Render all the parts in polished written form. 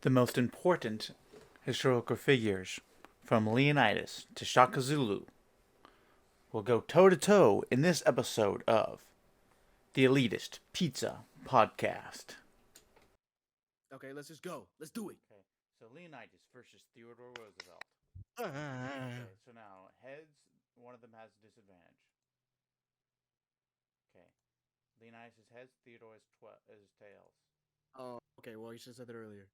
the most important historical figures, from Leonidas to Shaka Zulu, will go toe to toe in this episode of the Elitist Pizza Podcast. Okay, let's just go. Let's do it. Okay, so Leonidas versus Theodore Roosevelt. Okay, so now heads, one of them has a disadvantage. Okay, Leonidas is heads, Theodore is tails. Oh, okay. Well, you should have said that earlier.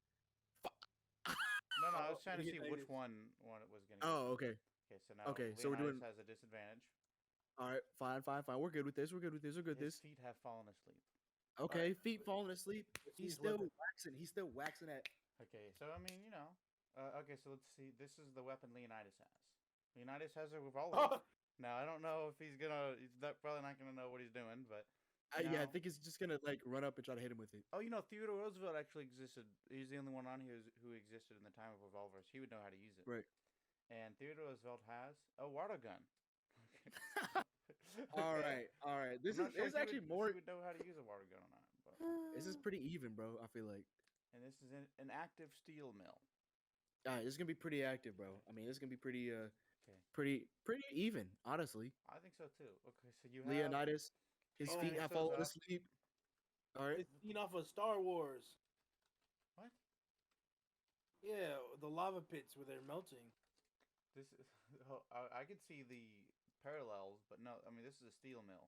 No, I was trying to see which one it was gonna. Oh, okay. Okay, so now Okay, so we're Leonidas doing. has a disadvantage. All right, fine. We're good with this. We're good with this. We're good with His this. feet have fallen asleep. Okay, feet falling asleep. Let's He's use still weapon. waxing. He's still waxing at. Okay, so I mean, okay, so let's see. This is the weapon Leonidas has. Leonidas has a revolver. Now I don't know if he's gonna. Probably not gonna know what he's doing, but. Yeah, I think he's just gonna like run up and try to hit him with it. Oh, Theodore Roosevelt actually existed. He's the only one on here who existed in the time of revolvers. He would know how to use it. Right. And Theodore Roosevelt has a water gun. All right. This I'm not sure is actually more. He would know how to use a water gun or not. But. This is pretty even, bro. I feel like. And this is an active steel mill. All right, this is gonna be pretty active, bro. I mean, it's gonna be pretty Okay. pretty even, honestly. I think so too. Okay, so you have Leonidas, his Oh, feet he have shows fallen up. asleep. All right. It's seen off of Star Wars. What? Yeah, the lava pits where they're melting. This is. I could see the parallels, but no. I mean, this is a steel mill.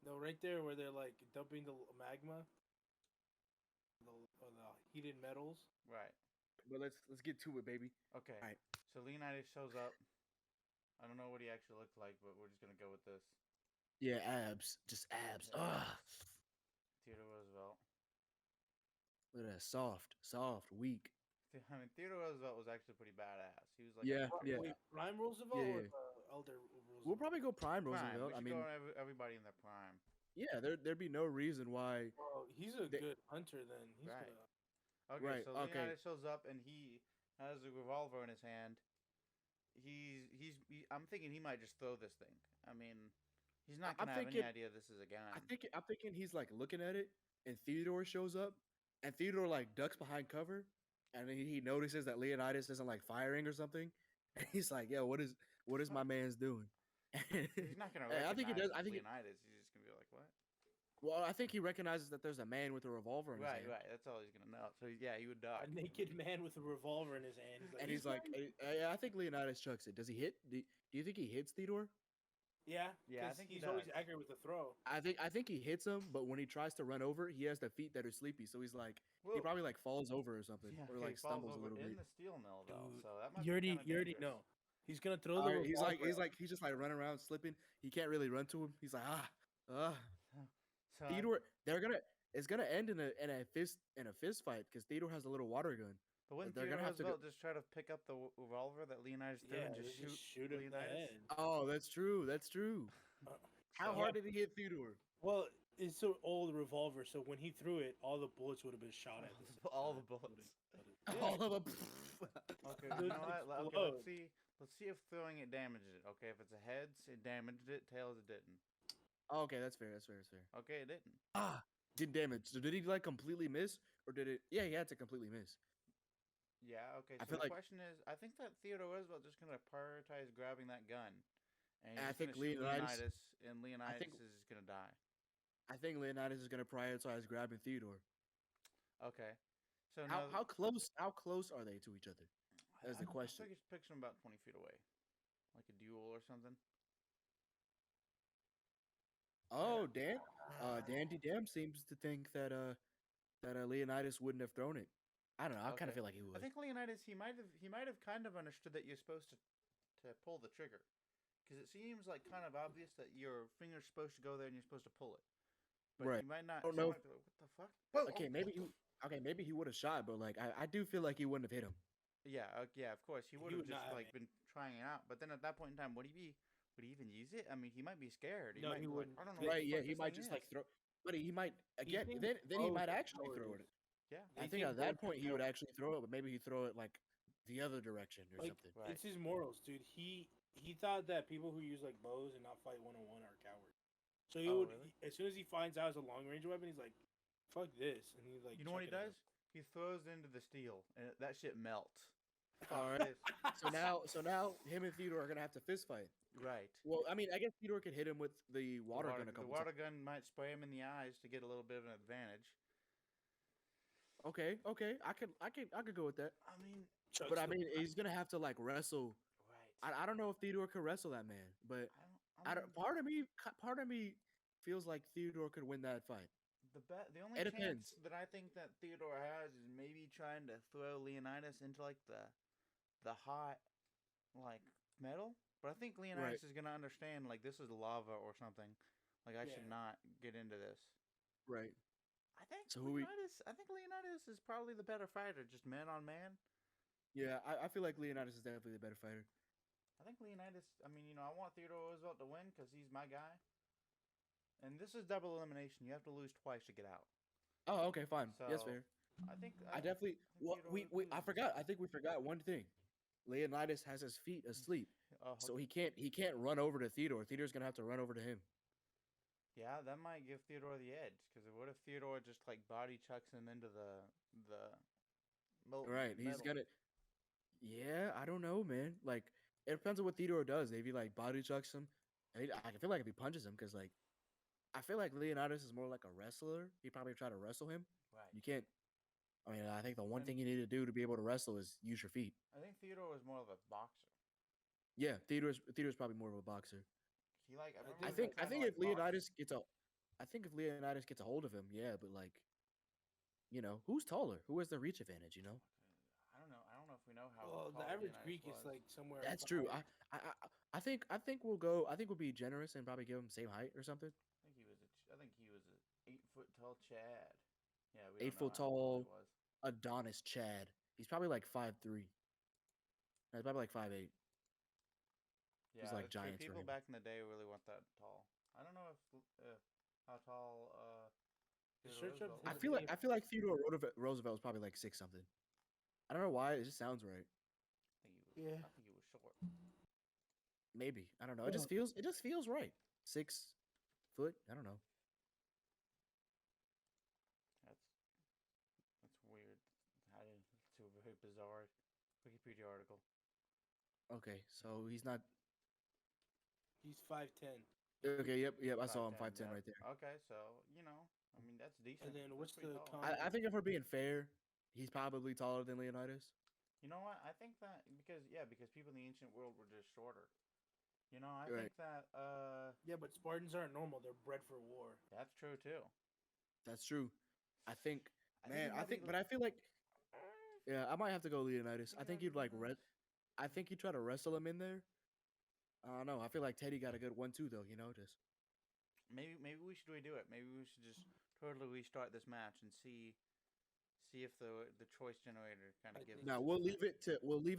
No, right there where they're like dumping the magma, the heated metals. Right. But let's get to it, baby. Okay. All right. So Leonidas shows up. I don't know what he actually looked like, but we're just gonna go with this. Yeah, abs, just abs. Yeah. Ugh. Theodore Roosevelt. Look at that, soft, weak. I mean, Theodore Roosevelt was actually pretty badass. He was like, Yeah. Wait, Prime Roosevelt or Yeah. Elder Roosevelt? We'll probably go prime prime. Roosevelt. We I should mean, go everybody in their prime. yeah, there'd be no reason why. Well, he's a good hunter then. He's Right. gonna. Okay, Right, so okay. Leonidas shows up and he has a revolver in his hand. I'm thinking he might just throw this thing. I mean, he's not gonna have any idea this is a gun. I'm thinking he's like looking at it, and Theodore shows up, and Theodore like ducks behind cover, and then he notices that Leonidas isn't like firing or something, and he's like, "Yo, what is my man's doing?" He's not gonna. I think he does. I think Leonidas. He's just gonna be like, what? Well, I think he recognizes that there's a man with a revolver in his hand. Right. That's all he's gonna know. So yeah, he would die. A naked man with a revolver in his hand. And he's like, I think Leonidas chucks it. Does he hit? Do you think he hits Theodore? Yeah, I think he's always accurate with the throw. I think he hits him, but when he tries to run over, he has the feet that are sleepy, so he's like, he probably like falls over or something, or like stumbles a little bit. in the steel mill though. Dude, So that might you be already know. He's gonna throw the. He's just like running around slipping. He can't really run to him. He's like So Theodore. It's gonna end in a fist fight because Theodore has a little water gun. But wouldn't they're Theodore gonna have to Roosevelt just try to pick up the revolver that Leonidas threw and just shoot him in the head. Oh, that's true. How hard did he hit Theodore? Well, it's an old revolver, so when he threw it, all the bullets would have been shot at. All the bullets. All of them. Okay, Dude, you know what? Okay, explode. let's see if throwing it damaged it. Okay, if it's a heads, it damaged it. Tails, it didn't. Okay, that's fair. Okay, it didn't. Didn't damage. So did he like completely miss, or did it? Yeah, he had to completely miss. Yeah. Okay. I So feel the like- question is, I think that Theodore Roosevelt just gonna prioritize grabbing that gun, and I he's think gonna shoot Leonidas- and Leonidas is just gonna die. I think Leonidas is gonna prioritize grabbing Theodore. Okay. So How close are they to each other? That's the question. I think it's picture him about 20 feet away, like a duel or something. Oh, Dandy Dam seems to think that Leonidas wouldn't have thrown it. I don't know. I kind of Okay. feel like he would. I think Leonidas he might have kind of understood that you're supposed to pull the trigger, because it seems like kind of obvious that your finger's supposed to go there and you're supposed to pull it. But Right. you might not. I don't he know. might be like, what the fuck? Whoa, Okay, maybe he would have shot, but like I do feel like he wouldn't have hit him. Yeah, of course he would He have would just not have like been trying it out. But then at that point in time, would he even use it? I mean, he might be scared. No, might he be like, wouldn't. I don't know. what Right? the Yeah, fuck he this might thing just is. like throw, but he might again. think Then he both might actually powers- throw it. Yeah. I They think at both that point he would have- actually throw it, but maybe he'd throw it like the other direction or Like, something. Right. It's his morals, dude. He thought that people who use like bows and not fight 1-on-1 are cowards. So he Oh, would, really? as soon as he finds out it's a long range weapon, he's like, "Fuck this," and he's like, You know what he chucking it does? He throws into the steel, and that shit melts. All Fuck right. this. So now him and Theodore are gonna have to fist fight. Right. Well, I mean, I guess Theodore could hit him with the water gun a The couple water times. gun might spray him in the eyes to get a little bit of an advantage. Okay, I could go with that. I mean, Chucks But I the- mean, he's gonna have to like wrestle. right. I don't know if Theodore could wrestle that man, but I mean, part of me feels like Theodore could win that fight. the only It chance depends. that I think that Theodore has is maybe trying to throw Leonidas into like the hot like metal. But I think Leonidas is gonna understand like this is lava or something. Like I should Yeah. not get into this. Right. I think So who we- Leonidas is probably the better fighter, just man on man. Yeah, I feel like Leonidas is definitely the better fighter. I think Leonidas. I mean, I want Theodore Roosevelt to win because he's my guy. And this is double elimination. You have to lose twice to get out. Oh, okay, fine. Yes, So, fair. I think I definitely. Well, Theodore I loses. forgot. I think we forgot one thing. Leonidas has his feet asleep, so he can't run over to Theodore. Theodore's gonna have to run over to him. Yeah, that might give Theodore the edge. Because what if Theodore just like body chucks him into the Right. He's metal? gonna. Yeah, I don't know, man. Like it depends on what Theodore does. If he like body chucks him, I feel like if he punches him, because like I feel like Leonidas is more like a wrestler. He probably try to wrestle him. Right. You can't. I mean, I think the one And- thing you need to do to be able to wrestle is use your feet. I think Theodore was more of a boxer. Yeah, Theodore's probably more of a boxer. He like I think if Leonidas gets a hold of him, yeah, but like, who's taller? Who has the reach advantage? I don't know. I don't know if we know how. Well, tall the average Leonidas Greek was. is like somewhere. That's true. five- I think we'll go. I think we'll be generous and probably give him same height or something. I think he was a 8 foot tall Chad. Yeah, we don't know 8 foot how tall he tall was. Adonis Chad. He's probably like 5'3". He's probably like 5'8". Yeah, He's like that's true. giants for People him. back in the day really weren't that tall. I don't know if how tall Just Theodore search up Roosevelt his- was. I feel like Theodore Roosevelt was probably like 6 something. I don't know why. It just sounds right. I think Yeah. he was short. Maybe I don't know. It just feels right. 6 foot. I don't know. That's weird. It's a very bizarre Wikipedia article. Okay, so he's not. He's 5'10". Okay, yep. I saw him 5'10" yeah. right there. Okay, so I mean that's decent. And then That's what's pretty the tall. con- I think if we're being fair, he's probably taller than Leonidas. You know what? I think that because people in the ancient world were just shorter. I Right. think that Yeah, but Spartans aren't normal. They're bred for war. that's true too. That's true. I think, I man. think I it think, might be but I feel like, yeah, I might have to go Leonidas. I think think it you'd might like be I think you try to wrestle him in there. I don't know. I feel like Teddy got a good one too, though. Just Maybe we should redo it. Maybe we should just totally restart this match and see if the choice generator kind I of gives. think- now we'll leave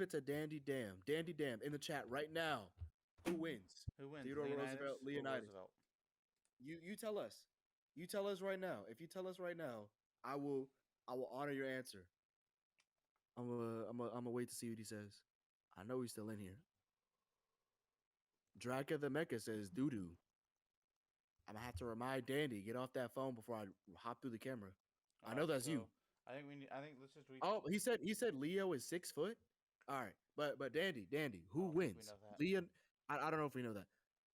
it to Dandy Dam in the chat right now. Who wins? Who wins? Theodore Leonidas Roosevelt, or Leonidas. Roosevelt? You tell us. You tell us right now. If you tell us right now, I will honor your answer. I'm gonna wait to see what he says. I know he's still in here. Draka the Mecha says doo doo. I'm gonna have to remind Dandy, get off that phone before I hop through the camera. I know that's you. I think let's just. Oh, he said Leo is 6 foot. All right, but Dandy, who I don't think we wins? know that. Leon, I don't know if we know that.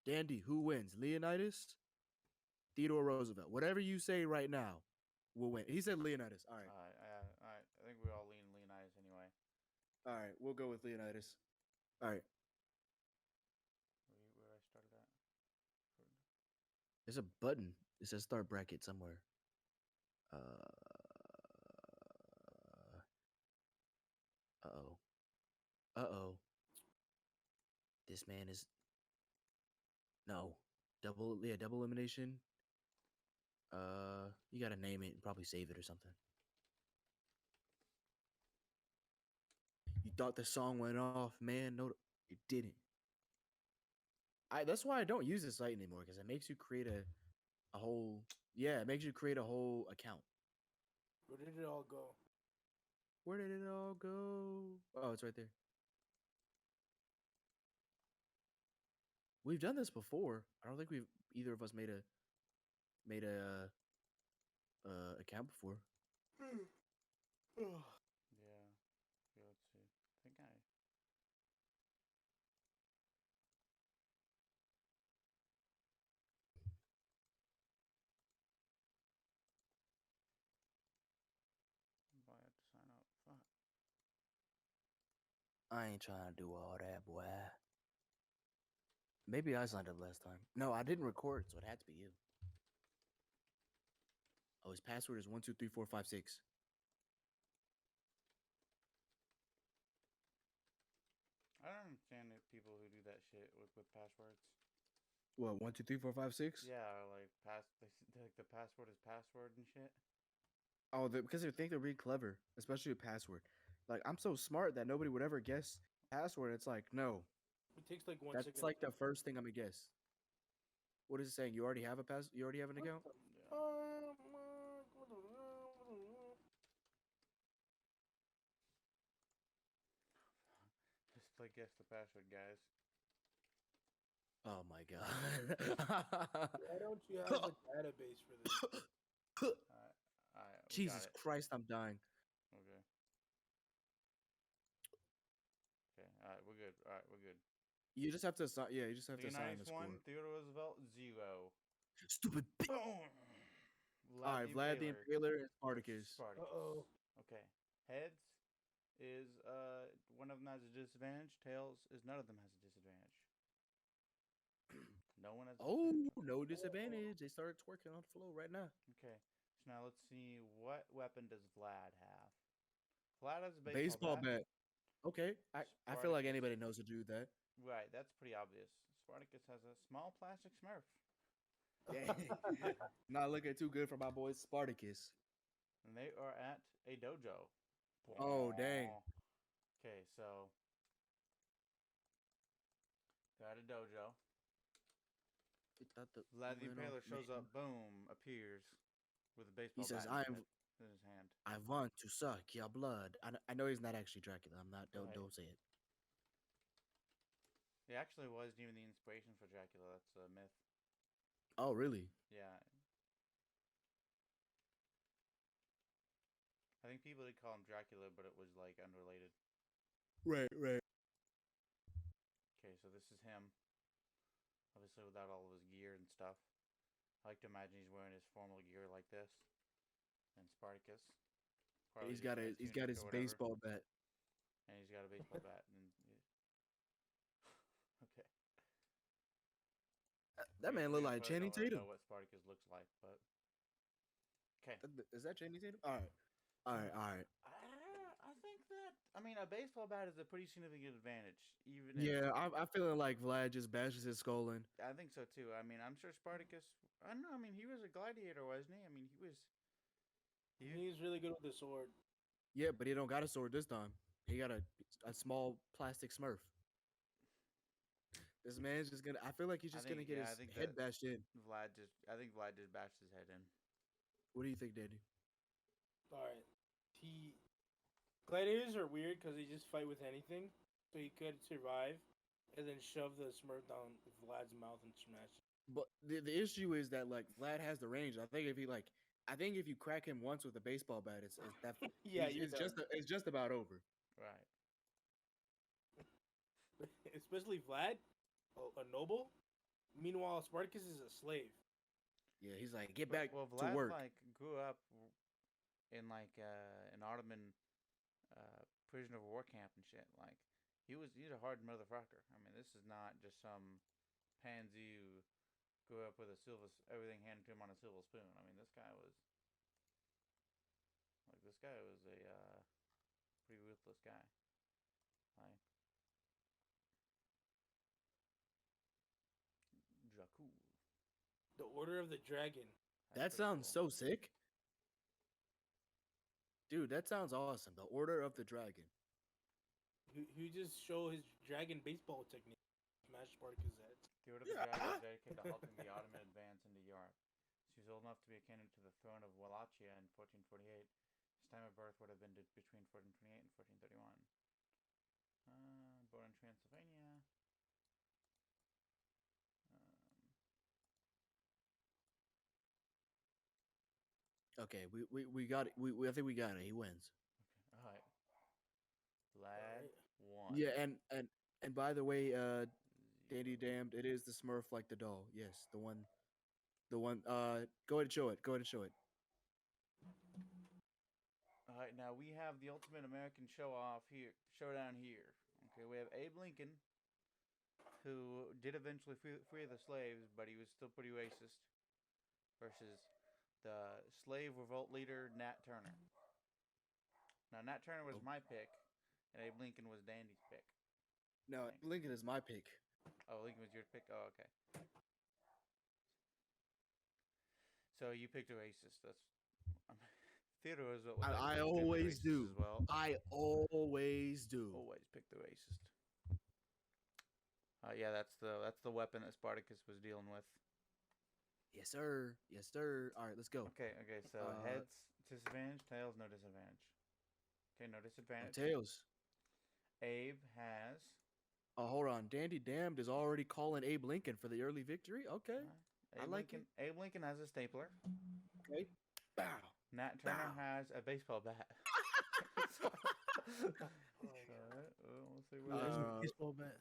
Dandy, who wins? Leonidas, Theodore Roosevelt. Whatever you say right now, will win. He said Leonidas. All right, All right. I think we all lean Leonidas anyway. all right, we'll go with Leonidas. All right, Where I started at. there's a button. It says start bracket somewhere. Uh-oh. This man is no double elimination. You gotta name it and probably save it or something. You thought the song went off, man? No, it didn't. That's why I don't use this site anymore, because it makes you create a whole it makes you create a whole account. Where did it all go? Where did it all go? Oh, it's right there. We've done this before. I don't think either of us made a account before. Yeah. Yeah, let's see. I think I. I have to sign up. Fuck. I ain't trying to do all that, boy. Maybe I signed up last time. No, I didn't record, so it had to be you. Oh, his password is 123456. I don't understand it, people who do that shit with passwords. What, 123456? Yeah, like like the password is password and shit. Oh, because they think they're being clever, especially with password. Like, I'm so smart that nobody would ever guess password. It's like, no, It takes like 1 that's second. like the first thing I'm gonna guess. What is it saying? You already have a pass? You already have an What account? the Yeah. fuck? Just like guess the password, guys. Oh my god. Why don't you have a database for this? Alright, we got Jesus it. Christ, I'm dying. Okay. Okay. Alright, we're good. Alright, we're good. You just have to sign. Yeah, you just have to sign the Leonidas score. 1, Theodore Roosevelt 0. Stupid. Boom. All right, Vlad the Impaler and Spartacus. Spartacus. Uh-oh. Okay. Heads is one of them has a disadvantage. Tails is none of them has a disadvantage. No one has a Oh, disadvantage. no disadvantage. They started twerking on the floor right now. Okay. So now let's see, what weapon does Vlad have? Vlad has a Baseball bat. Okay, I feel like Spartacus- anybody knows to do that. Right, that's pretty obvious. Spartacus has a small plastic Smurf. Dang. Not looking too good for my boy Spartacus. And they are at a dojo. Oh, dang. Okay, so they're at a dojo. Vlad the Impaler shows up, boom, appears with a baseball He says, bat in his hand. I want to suck your blood. I know he's not actually Dracula. I'm not. Right. Don't say it. It actually wasn't even the inspiration for Dracula. That's a myth. Oh, really? Yeah. I think people did call him Dracula, but it was like unrelated. Right, right. Okay, so this is him. Obviously without all of his gear and stuff. I like to imagine he's wearing his formal gear like this. And Spartacus. He's got his baseball bat. And he's got a baseball bat. And okay. That man look like Channing Tatum. I Tatum. don't know what Spartacus looks like, but okay. Is that Channing Tatum? All right. I think that a baseball bat is a pretty significant advantage. Even Yeah, I'm feeling like Vlad just bashes his skull in. I think so too. I'm sure Spartacus. I don't know. He was a gladiator, wasn't he? He was. He's really good with the sword. Yeah, but he don't got a sword this time. He got a small plastic Smurf. This man's just gonna. I feel like he's just gonna get his head bashed in. I think Vlad just bashed his head in. What do you think, Danny? All right. Gladiators are weird because they just fight with anything, so he could survive, and then shove the Smurf down Vlad's mouth and smash it. But the issue is that like Vlad has the range. I think if you crack him once with a baseball bat, it's that. Yeah, it's just about over. Right. Especially Vlad, a noble. Meanwhile, Spartacus is a slave. Yeah, he's like, get back Vlad, to work. Grew up in an Ottoman prisoner of war camp and shit. He's a hard motherfucker. This is not just some pansy who grew up with everything handed to him on a silver spoon. This guy was a pretty ruthless guy. Jakku. The Order of the Dragon. That sounds so sick. Dude, that sounds awesome. The Order of the Dragon. He just show his dragon baseball technique. Smash Spartacus' head. The Order of the Dragon is dedicated to halting the Ottoman advance into Europe. She was old enough to be a candidate to the throne of Wallachia in 1448. His time of birth would have been between 1428 and 1431. Born in Transylvania. Okay, we got it. I think we got it. He wins. one. Yeah, and by the way, Dandy Damned, it is the Smurf like the doll. Yes, the one. The one. Go ahead and show it. Go ahead and show it. All right, now we have the ultimate American showdown here. Okay, we have Abe Lincoln, who did eventually free the slaves, but he was still pretty racist, versus the slave revolt leader Nat Turner. Now, Nat Turner was my pick, and Abe Lincoln was Dandy's pick. No, Thanks. Lincoln is my pick. Oh, Lincoln was your pick? Oh, okay. So you picked a racist. That's Theodore is what I picked a always racist do. as well. I always do. Always pick the racist. Yeah, that's the weapon that Spartacus was dealing with. Yes, sir. Yes, sir. All right, let's go. Okay. So heads disadvantage, tails no disadvantage. Okay, no disadvantage. Tails. Abe has. Oh, hold on. Dandy Damned is already calling Abe Lincoln for the early victory. Okay. I like Lincoln, Abe Lincoln has a stapler. Okay. Bow. Nat Turner Bow. has a baseball bat. We'll see where Uh, baseball bat.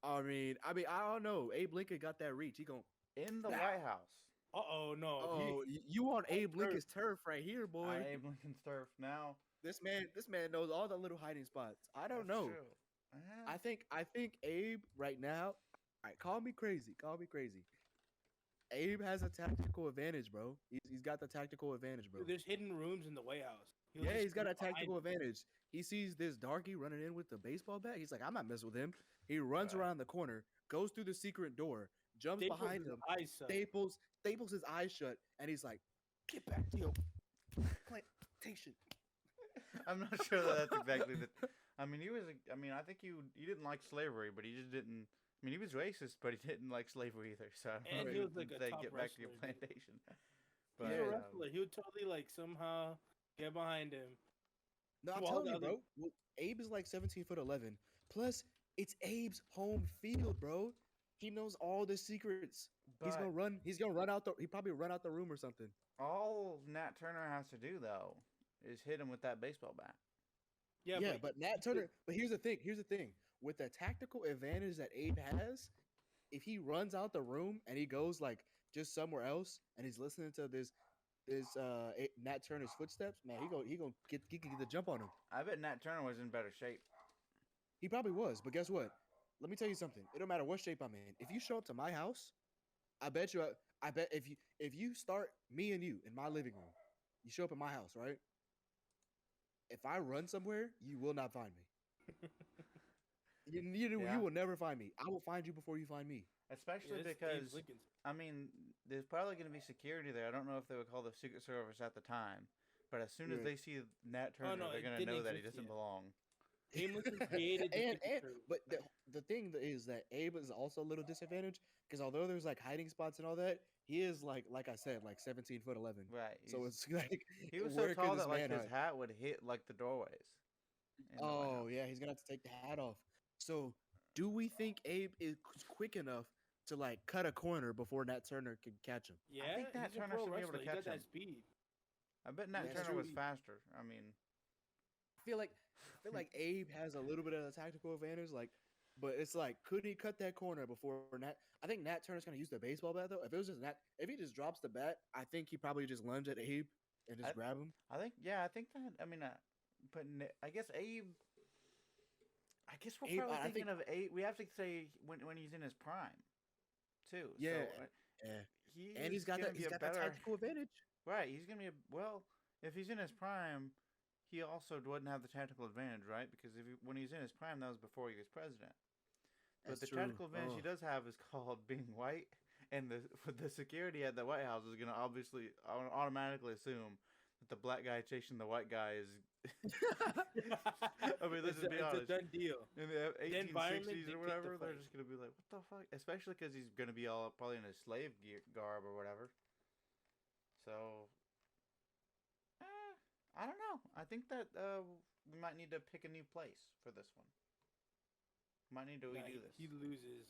I mean, I don't know. Abe Lincoln got that reach. He gon' in the White House. No. Oh, you on Abe Lincoln's turf right here, boy. Abe Lincoln's turf now. This man knows all the little hiding spots. I don't know. True. I think Abe right now. All right, call me crazy. Call me crazy. Abe has a tactical advantage, bro. He's got the tactical advantage, bro. Dude, there's hidden rooms in the White House. He's got a tactical advantage. He sees this darky running in with the baseball bat. He's like, I'm not messing with him. He runs around the corner, goes through the secret door, jumps behind him, staples his eyes shut, and he's like, get back to your plantation. I'm not sure that's exactly the. I mean, I think he didn't like slavery, but he just didn't. I mean, he was racist, but he didn't like slavery either. So I don't he was like a top get back to your wrestler, dude. plantation. He's a wrestler. He would totally like somehow get behind him. No, I'm telling you, bro. Well, Abe is like 17'11". Plus, it's Abe's home field, bro. He knows all the secrets. He's gonna run. He's gonna run out the. He probably run out the room or something. All Nat Turner has to do though is hit him with that baseball bat. Yeah, but Nat Turner. But here's the thing. With the tactical advantage that Abe has, if he runs out the room and he goes like just somewhere else and he's listening to this Nat Turner's footsteps, man, he can get the jump on him. I bet Nat Turner was in better shape. He probably was, but guess what? Let me tell you something. It don't matter what shape I'm in. If you show up to my house, I bet if you start me and you in my living room, you show up at my house, right? If I run somewhere, you will not find me. You will never find me. I will find you before you find me. Especially because, I mean, there's probably going to be security there. I don't know if they would call the Secret Service at the time, but as soon as they see Nat Turner, they're going to know that he doesn't belong. Created but the thing is that Abe is also a little disadvantaged because although there's like hiding spots and all that, he is like I said, like 17'11". Right. So it's like he was so tall that like his hat would hit like the doorways. Oh yeah, he's gonna have to take the hat off. So do we think Abe is quick enough to like cut a corner before Nat Turner can catch him? Yeah, I think Nat Turner should be able to catch him. That speed. I bet Nat Turner was faster. I mean, I feel like Abe has a little bit of a tactical advantage, but it's like, could he cut that corner before Nat? I think Nat Turner's gonna use the baseball bat though. If he just drops the bat, I think he probably just lunge at Abe and just grab him. I think that. I mean, but I guess Abe. I guess we're probably thinking of Abe. We have to say when he's in his prime, too. Yeah, so, he's got that tactical advantage. Right, he's gonna be if he's in his prime, he also wouldn't have the tactical advantage, right? Because when he's in his prime, that was before he was president. But the tactical advantage he does have is called being white, and the security at the White House is gonna obviously automatically assume that the black guy chasing the white guy is. I mean, let's just be honest. It's a done deal. In the 1860s or whatever, they're just gonna be like, "What the fuck?" Especially because he's gonna be all probably in his slave garb or whatever. So, I don't know. I think that we might need to pick a new place for this one. Might need to redo this. He loses.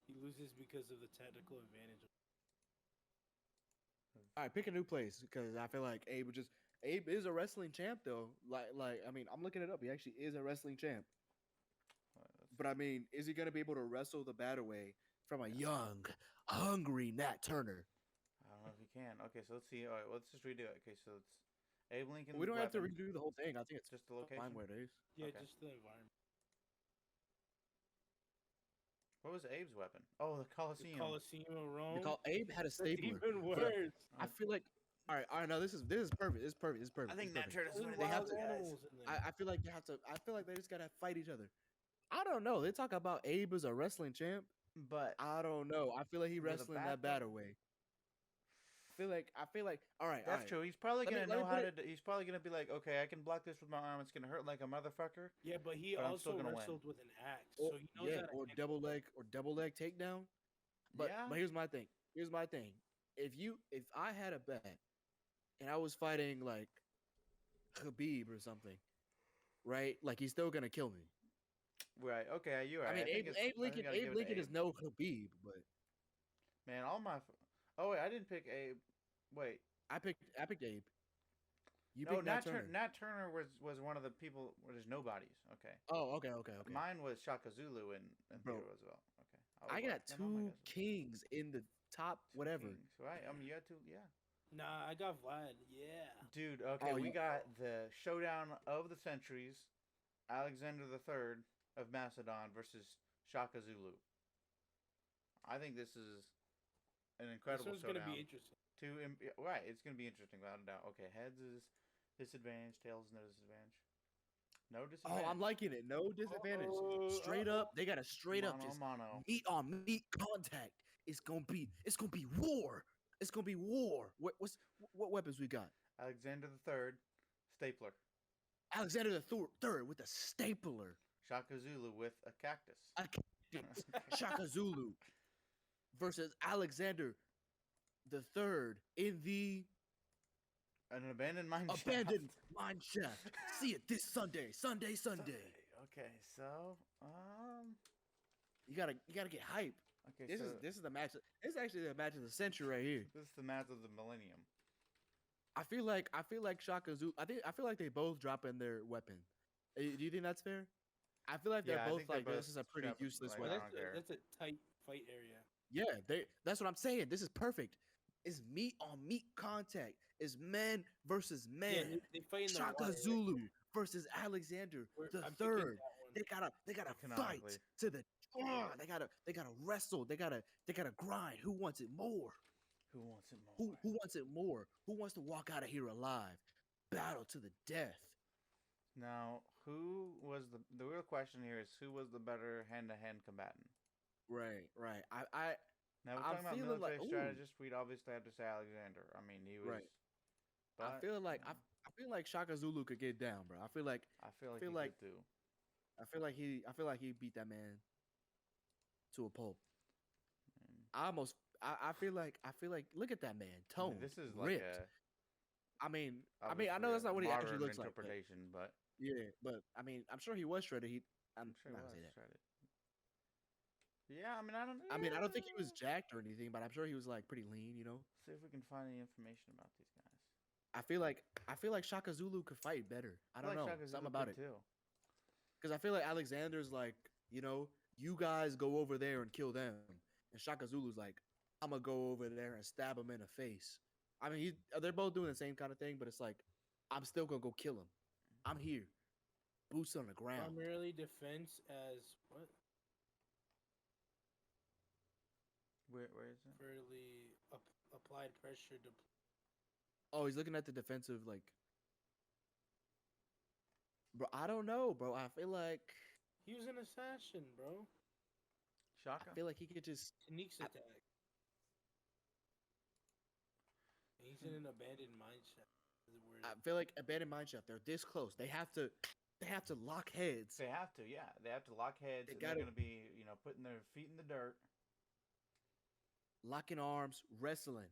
He loses because of the tactical advantage. All right, pick a new place because I feel like Abe is a wrestling champ though. Like I mean, I'm looking it up. He actually is a wrestling champ. But I mean, is he gonna be able to wrestle the bat away from a young, hungry Nat Turner? I don't know if he can. Okay, so let's see. All right, let's just redo it. Okay, so it's Abe Lincoln's We don't have to weapon, redo the whole thing. I think it's just the fine location. where it is. Yeah, Okay. just the environment. What was Abe's weapon? Oh, the The Coliseum. Coliseum of Rome. Because Abe had a That's stapler. even but worse. I feel like all right. No, this is perfect. This is perfect. This is perfect. I think this Nat is Turner's perfect. one of They these have guys. to. Animals in there. I feel like they have to. I feel like they just gotta fight each other. I don't know. They talk about Abe as a wrestling champ. But I don't know. I feel like he With a wrestling bat, that though? bat away. I feel like. All right. that's true. He's probably Let me- gonna let me know how put to. He's probably gonna be like, okay, I can block this with my arm. It's gonna hurt like a motherfucker. Yeah, but he But I'm still also gonna win. wrestled with an axe, Or, so he knows yeah, how to or handle double leg takedown. But Yeah. but here's my thing. If I had a bet and I was fighting like Khabib or something, right? Like he's still gonna kill me. Right. Okay. You're right. I mean, think it's- I think Lincoln, we gotta give it to is Abe. no Khabib, but Man, all my. Oh wait, I didn't pick Abe. Wait. I picked Abe. You No, picked Nat Turner. Nat Turner was one of the people where there's nobodies. Okay. Oh, okay. Mine was Shaka Zulu and Bro, Theodore as well. Okay. I got two kings in the top whatever. Kings, right? You got two. Yeah. Nah, I got Vlad. Yeah. Dude. Okay. Oh, we yeah. got the showdown of the centuries, Alexander III of Macedon versus Shaka Zulu. I think this is an incredible This one's showdown. gonna be interesting. Right, it's gonna be interesting without a doubt. Okay, heads is disadvantage, tails is no disadvantage. No Oh, disadvantage. I'm liking it. No disadvantage. Oh, Straight up, they got a straight up Mono, just mono. meat on meat contact. It's gonna be war. It's gonna be war. What weapons we got? Alexander III, stapler. Alexander the Third with a stapler. Shaka Zulu with a cactus. A Shaka Zulu versus Alexander the Third in the An abandoned mine shaft. abandoned mine shaft. See it this Sunday. Sunday. Okay, so You gotta get hype. okay, This so is the match. This is actually the match of the century right here. this is the match of the millennium. I feel like Shaka Zulu. I feel like they both drop in their weapon. Do you think that's fair? I feel like they're Yeah, I both think they're like this is a both pretty strap- useless like, Well, weapon. I don't care. that's a tight fight area. Yeah, that's what I'm saying. This is perfect. It's meat on meat contact. It's men versus Yeah, men. they fight in the Shaka water, Zulu versus Alexander the I'm picking Third. that one. They gotta Canonically. fight to the. They gotta wrestle. They gotta grind. Who wants it more? Who wants it more? Who wants it more? Who wants to walk out of here alive? Battle to the death. Now, who was the real question here is who was the better hand-to-hand combatant? Right. Now, we're I'm talking about feeling military like- ooh. strategist. We'd obviously have to say Alexander. I mean, he was. Right. But I feel like Shaka Zulu could get down, bro. I feel like feel feel he like- could too. he beat that man to a pulp. Mm. I feel like look at that man, I mean, tone. this is like ripped. a. I mean, I obviously know that's a not what he actually modern looks like. But, interpretation, but yeah, but I mean, I'm sure he was shredded. I'm sure not it gonna say was that. shredded. Yeah, I mean, I don't. I don't think he was jacked or anything, but I'm sure he was like pretty lean. See if we can find any information about these guys. I feel like Shaka Zulu could fight better. I don't know Shaka something Zulu about could it too. because I feel like Alexander's like you guys go over there and kill them, and Shaka Zulu's like I'm gonna go over there and stab him in the face. I mean, they're both doing the same kind of thing, but it's like I'm still gonna go kill him. I'm here, boots on the ground. Primarily defense as what? Where is it? Fairly applied pressure to. Oh, he's looking at the defensive like. Bro, I don't know, bro. I feel like He was an assassin, bro. Shaka. he could just. Techniques attack. He's in an abandoned mine shaft. Is where I feel like abandoned mine shaft. They're this close. They have to lock heads. They have to, yeah. They have to lock heads. They And they're gotta- going to be, putting their feet in the dirt. Locking arms, wrestling,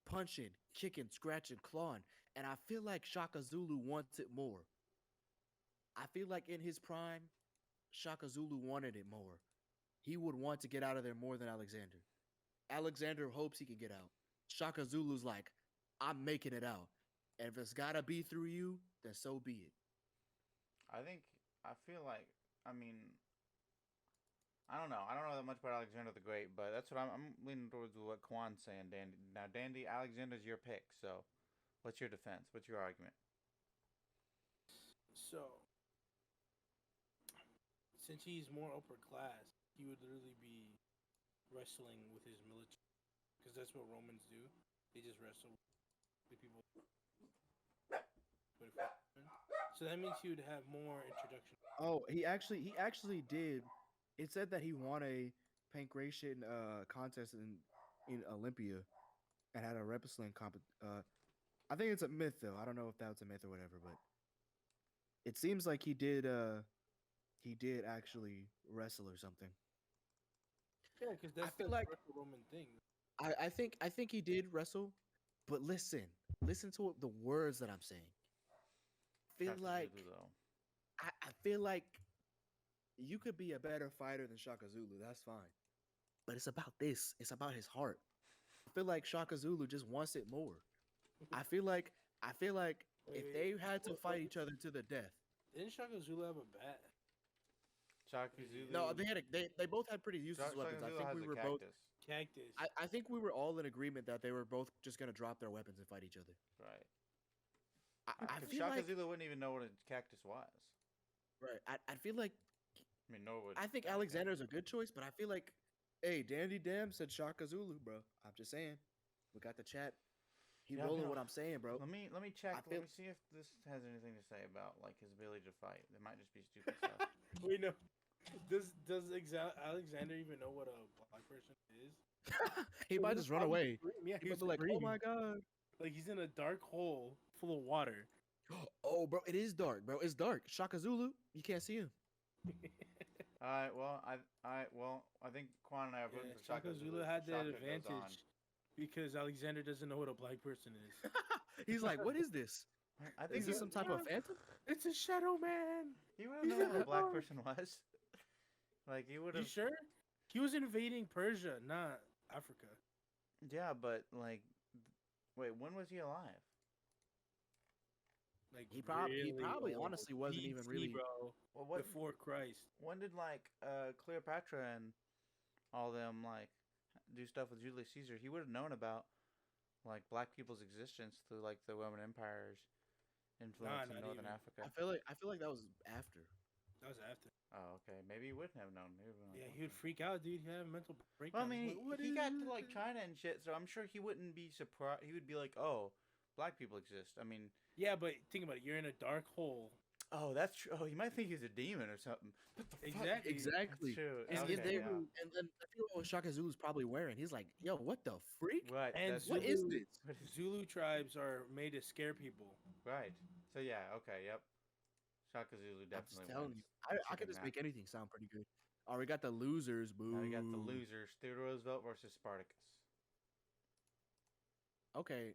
punching, kicking, scratching, clawing. And I feel like Shaka Zulu wants it more. I feel like in his prime, Shaka Zulu wanted it more. He would want to get out of there more than Alexander. Alexander hopes he can get out. Shaka Zulu's like, I'm making it out. And if it's gotta be through you, then so be it. I feel like, I don't know. I don't know that much about Alexander the Great, but that's what I'm leaning towards what Kwan's saying, Dandy. Now, Dandy, Alexander's your pick, so what's your defense? What's your argument? So, since he's more upper class, he would literally be wrestling with his military, because that's what Romans do. They just wrestle with people. So that means he would have more introduction. Oh, he actually did. It said that he won a pancration contest in Olympia and had a wrestling I think it's a myth though. I don't know if that's a myth or whatever, but it seems like he did actually wrestle or something. Yeah, because that's feel the like- Greco-Roman thing. I think he did wrestle, but listen to the words that I'm saying. I feel like you could be a better fighter than Shaka Zulu. That's fine, but it's about this. It's about his heart. I feel like Shaka Zulu just wants it more. I feel like if they had to fight each other to the death. Didn't Shaka Zulu have a bat? Shaka Zulu. No, they both had pretty useless weapons. I think we were both. Cactus. I think we were all in agreement that they were both just gonna drop their weapons and fight each other. Right. I feel Shaka like Zulu wouldn't even know what a cactus was. right. I feel like I mean, nor would. I think Alexander's a good choice, but I feel like, hey, Dandy Dam said Shaka Zulu, bro. I'm just saying. We got the chat. He Yeah, rolling no. what I'm saying, bro. Let me check. Let me see if this has anything to say about like his ability to fight. It might just be stupid stuff. Wait, no. Does Alexander even know what a black person is? He might just run away. Yeah, He might be like, oh my god. Like he's in a dark hole full of water. Oh, bro, it is dark, bro. It's dark. Shaka Zulu, you can't see him. All right. Well, I think Quan and I are voting for Shaka Zulu had that advantage because Alexander doesn't know what a black person is. He's like, what is this? I think Is this some type of phantom? It's a shadow man. He would have known what a black person was. Like he would You have. sure? He was invading Persia, not Africa. Yeah, but like, wait, when was he alive? Like He probably old. honestly wasn't even BC, really. bro. Well, what Before Christ. when did like Cleopatra and all them like do stuff with Julius Caesar? He would have known about like black people's existence through like the Roman Empire's influence in not Northern even. Africa. I feel like that was after. That was after. Oh, okay. Maybe he wouldn't have known. Yeah, he would freak out, dude. He'd have a mental breakdown. Well, I mean, Like, what he is got to this? like China and shit, so I'm sure he wouldn't be surprised. He would be like, "Oh, black people exist." I mean, Yeah, but think about it. You're in a dark hole. oh, that's true. Oh, you might think he's a demon or something. What the fuck? Exactly. Exactly. That's true. And, Okay, and, they, yeah. and then I feel what Shaka Zulu's probably wearing. He's like, yo, what the freak? Right. And that's What true. is Zulu- this? What is- Zulu tribes are made to scare people. Right. So yeah. Okay. Yep. Shaka Zulu I'm definitely just telling wins. you. I could just make anything sound pretty good. Oh, we got the losers, boo. Now we got the losers: Theodore Roosevelt versus Spartacus. Okay.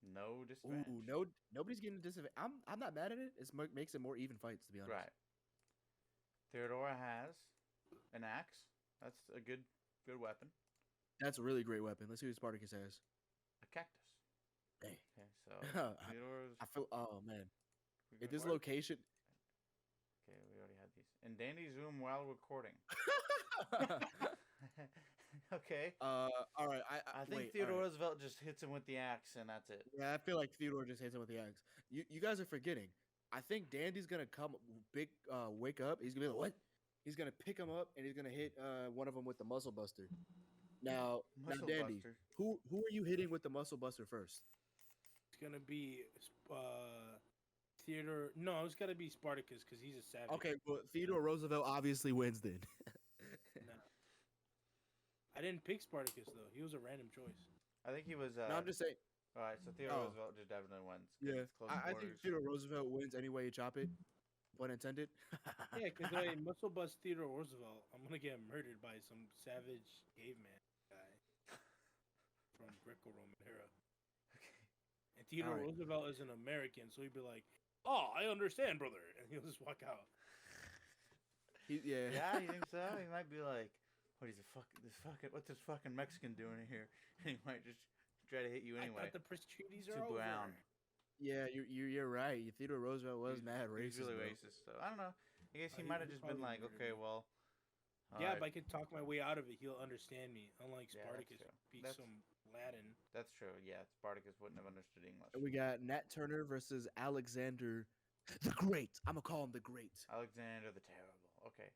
No disadvantage. Ooh, nobody's getting a disadvantage. I'm not mad at it. It makes it more even fights, to be honest. Right. Theodora has an axe. That's a good weapon. That's a really great weapon. Let's see what Spartacus has. A cactus. Hey. Okay, so Theodora's. I feel. Oh man. we At got this what? location. Okay, we already had these. In Dandy's room while recording. Okay. All right. I think wait, Theodore all right. Roosevelt just hits him with the axe, and that's it. Yeah, I feel like Theodore just hits him with the axe. You guys are forgetting. I think Dandy's gonna come wake up. He's gonna be like, what? He's gonna pick him up and he's gonna hit one of them with the muscle buster. Now, Muscle Dandy, Buster. who are you hitting with the muscle buster first? It's gonna be Theodore. No, it's gotta be Spartacus because he's a savage. Okay, well, Theodore Roosevelt obviously wins then. No. I didn't pick Spartacus though. He was a random choice. I think he was. No, I'm just saying. All right, so Theodore Oh. Roosevelt just definitely wins. 'cause Yeah, it's close I think quarters. Theodore Roosevelt wins any way you chop it. Pun intended. Yeah, because I muscle bust Theodore Roosevelt, I'm gonna get murdered by some savage caveman guy from Greco-Roman era. Okay. And Theodore Alright. Roosevelt is an American, so he'd be like, "Oh, I understand, brother," and he'll just walk out. Yeah. Yeah, you think so? He might be like, what's this fucking Mexican doing here? And he might just try to hit you I anyway. thought the peace treaties Too are over. brown. Yeah, you're right. Theodore Roosevelt was mad racist. He's really bro. racist. So I don't know. I guess he He might have was just been probably like, weird, okay, man. well, Yeah, Alright. but I could talk my way out of it. He'll understand me. Unlike Yeah, that's Spartacus, true. who speaks That's- some Latin. That's true. Yeah, Spartacus wouldn't have understood English. We got Nat Turner versus Alexander the Great. I'm gonna call him the Great. Alexander the Terrible. Okay,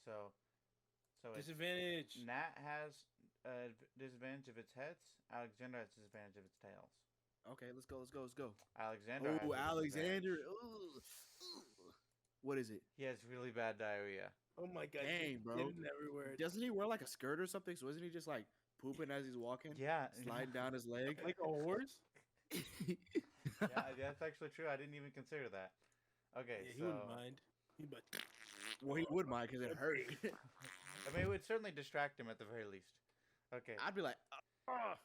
so it's Disadvantage. Nat has a disadvantage of its heads. Alexander has disadvantage of its tails. Okay, let's go. Let's go. Let's go. Alexander. has Oh, a Alexander. disadvantage. Ooh. Ooh. What is it? He has really bad diarrhea. Oh my god. Dang, just bro. hidden everywhere. Doesn't he wear like a skirt or something? So isn't he just like pooping as he's walking? Yeah, Sliding down his leg. Like a horse? Yeah, that's actually true. I didn't even consider that. Okay, Yeah, he so wouldn't mind. He'd be like, Well, he would mind because it hurt. I mean, it would certainly distract him at the very least. Okay, I'd be like, "Ah."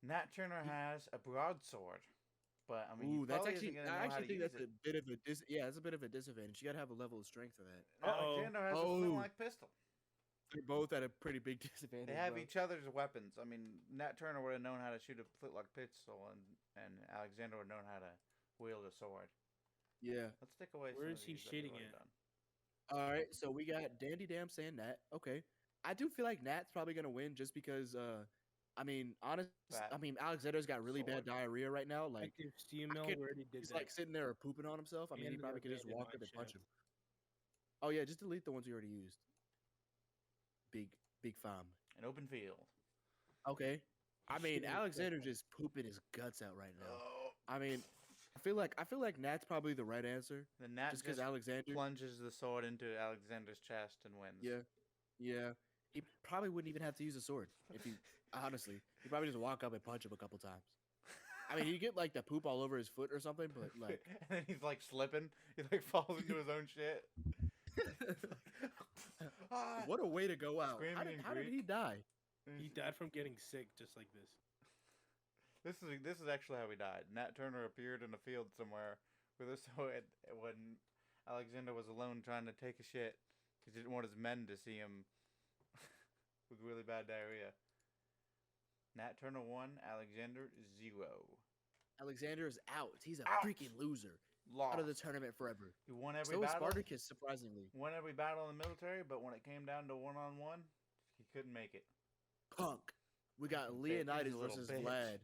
Nat Turner has a broadsword, but I mean, he Ooh, that's probably actually. isn't gonna I know how actually to think use that's a it. bit of a yeah, it's a bit of a disadvantage. You gotta have a level of strength for that. Alexander has a Oh. flint-like pistol. They're both at a pretty big disadvantage. They have bro. each other's weapons. I mean, Nat Turner would have known how to shoot a flint-like pistol, and Alexander would have known how to wield a sword. Yeah. Let's take away. Where some is of he these that we've shitting already at? done. All right, so we got Dandy Dam saying Nat. Okay, I do feel like Nat's probably gonna win just because. I mean, Fat Alexander's got really bad sword. diarrhea right now. Like Active CML could- already did he's that. like sitting there pooping on himself. I mean, he And probably the could just abandoned walk up mine and punch shaft. him. Oh yeah, just delete the ones you already used. Big farm. An open field. Okay. I mean, Shit, Alexander just pooping his guts out right now. Oh. I mean, I feel like Nat's probably the right answer. The Nat Just because just Alexander. plunges the sword into Alexander's chest and wins. Yeah, yeah. He probably wouldn't even have to use a sword if he honestly. He'd probably just walk up and punch him a couple times. I mean, he'd get like the poop all over his foot or something, but like, and then he's like slipping. He like falls into his own shit. Ah! what a way to go out! Screaming in How did he Greek. die? He died from getting sick, just like this. This is actually how he died. Nat Turner appeared in a field somewhere with a sword when Alexander was alone trying to take a shit because he didn't want his men to see him with really bad diarrhea. Nat Turner 1, Alexander 0. Alexander is out. He's a Out. freaking loser. Lost. Out of the tournament forever. He won every So is battle. Spartacus, surprisingly. Won every battle in the military, but when it came down to one-on-one, he couldn't make it. Punk. We got He's a Leonidas little versus bitch. Vlad.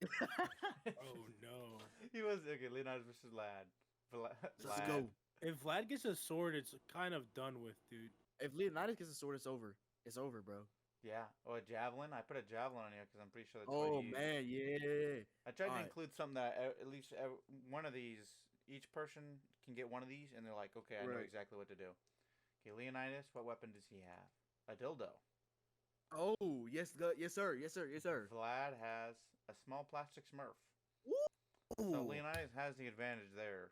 Okay. Oh no. He was okay. Leonidas versus Vlad. Let's Vlad. go. If Vlad gets a sword, it's kind of done with, dude. If Leonidas gets a sword, it's over. It's over, bro. Yeah. Oh, a javelin. I put a javelin on here because I'm pretty sure that's what Oh he used. man, yeah. I tried to Alright. include something that at least one of these, each person can get one of these, and they're like, okay, I know Right. exactly what to do. Okay, Leonidas, what weapon does he have? A dildo. Oh yes, yes sir, yes sir, yes sir. Vlad has a small plastic Smurf. Ooh. So Leonidas has the advantage there.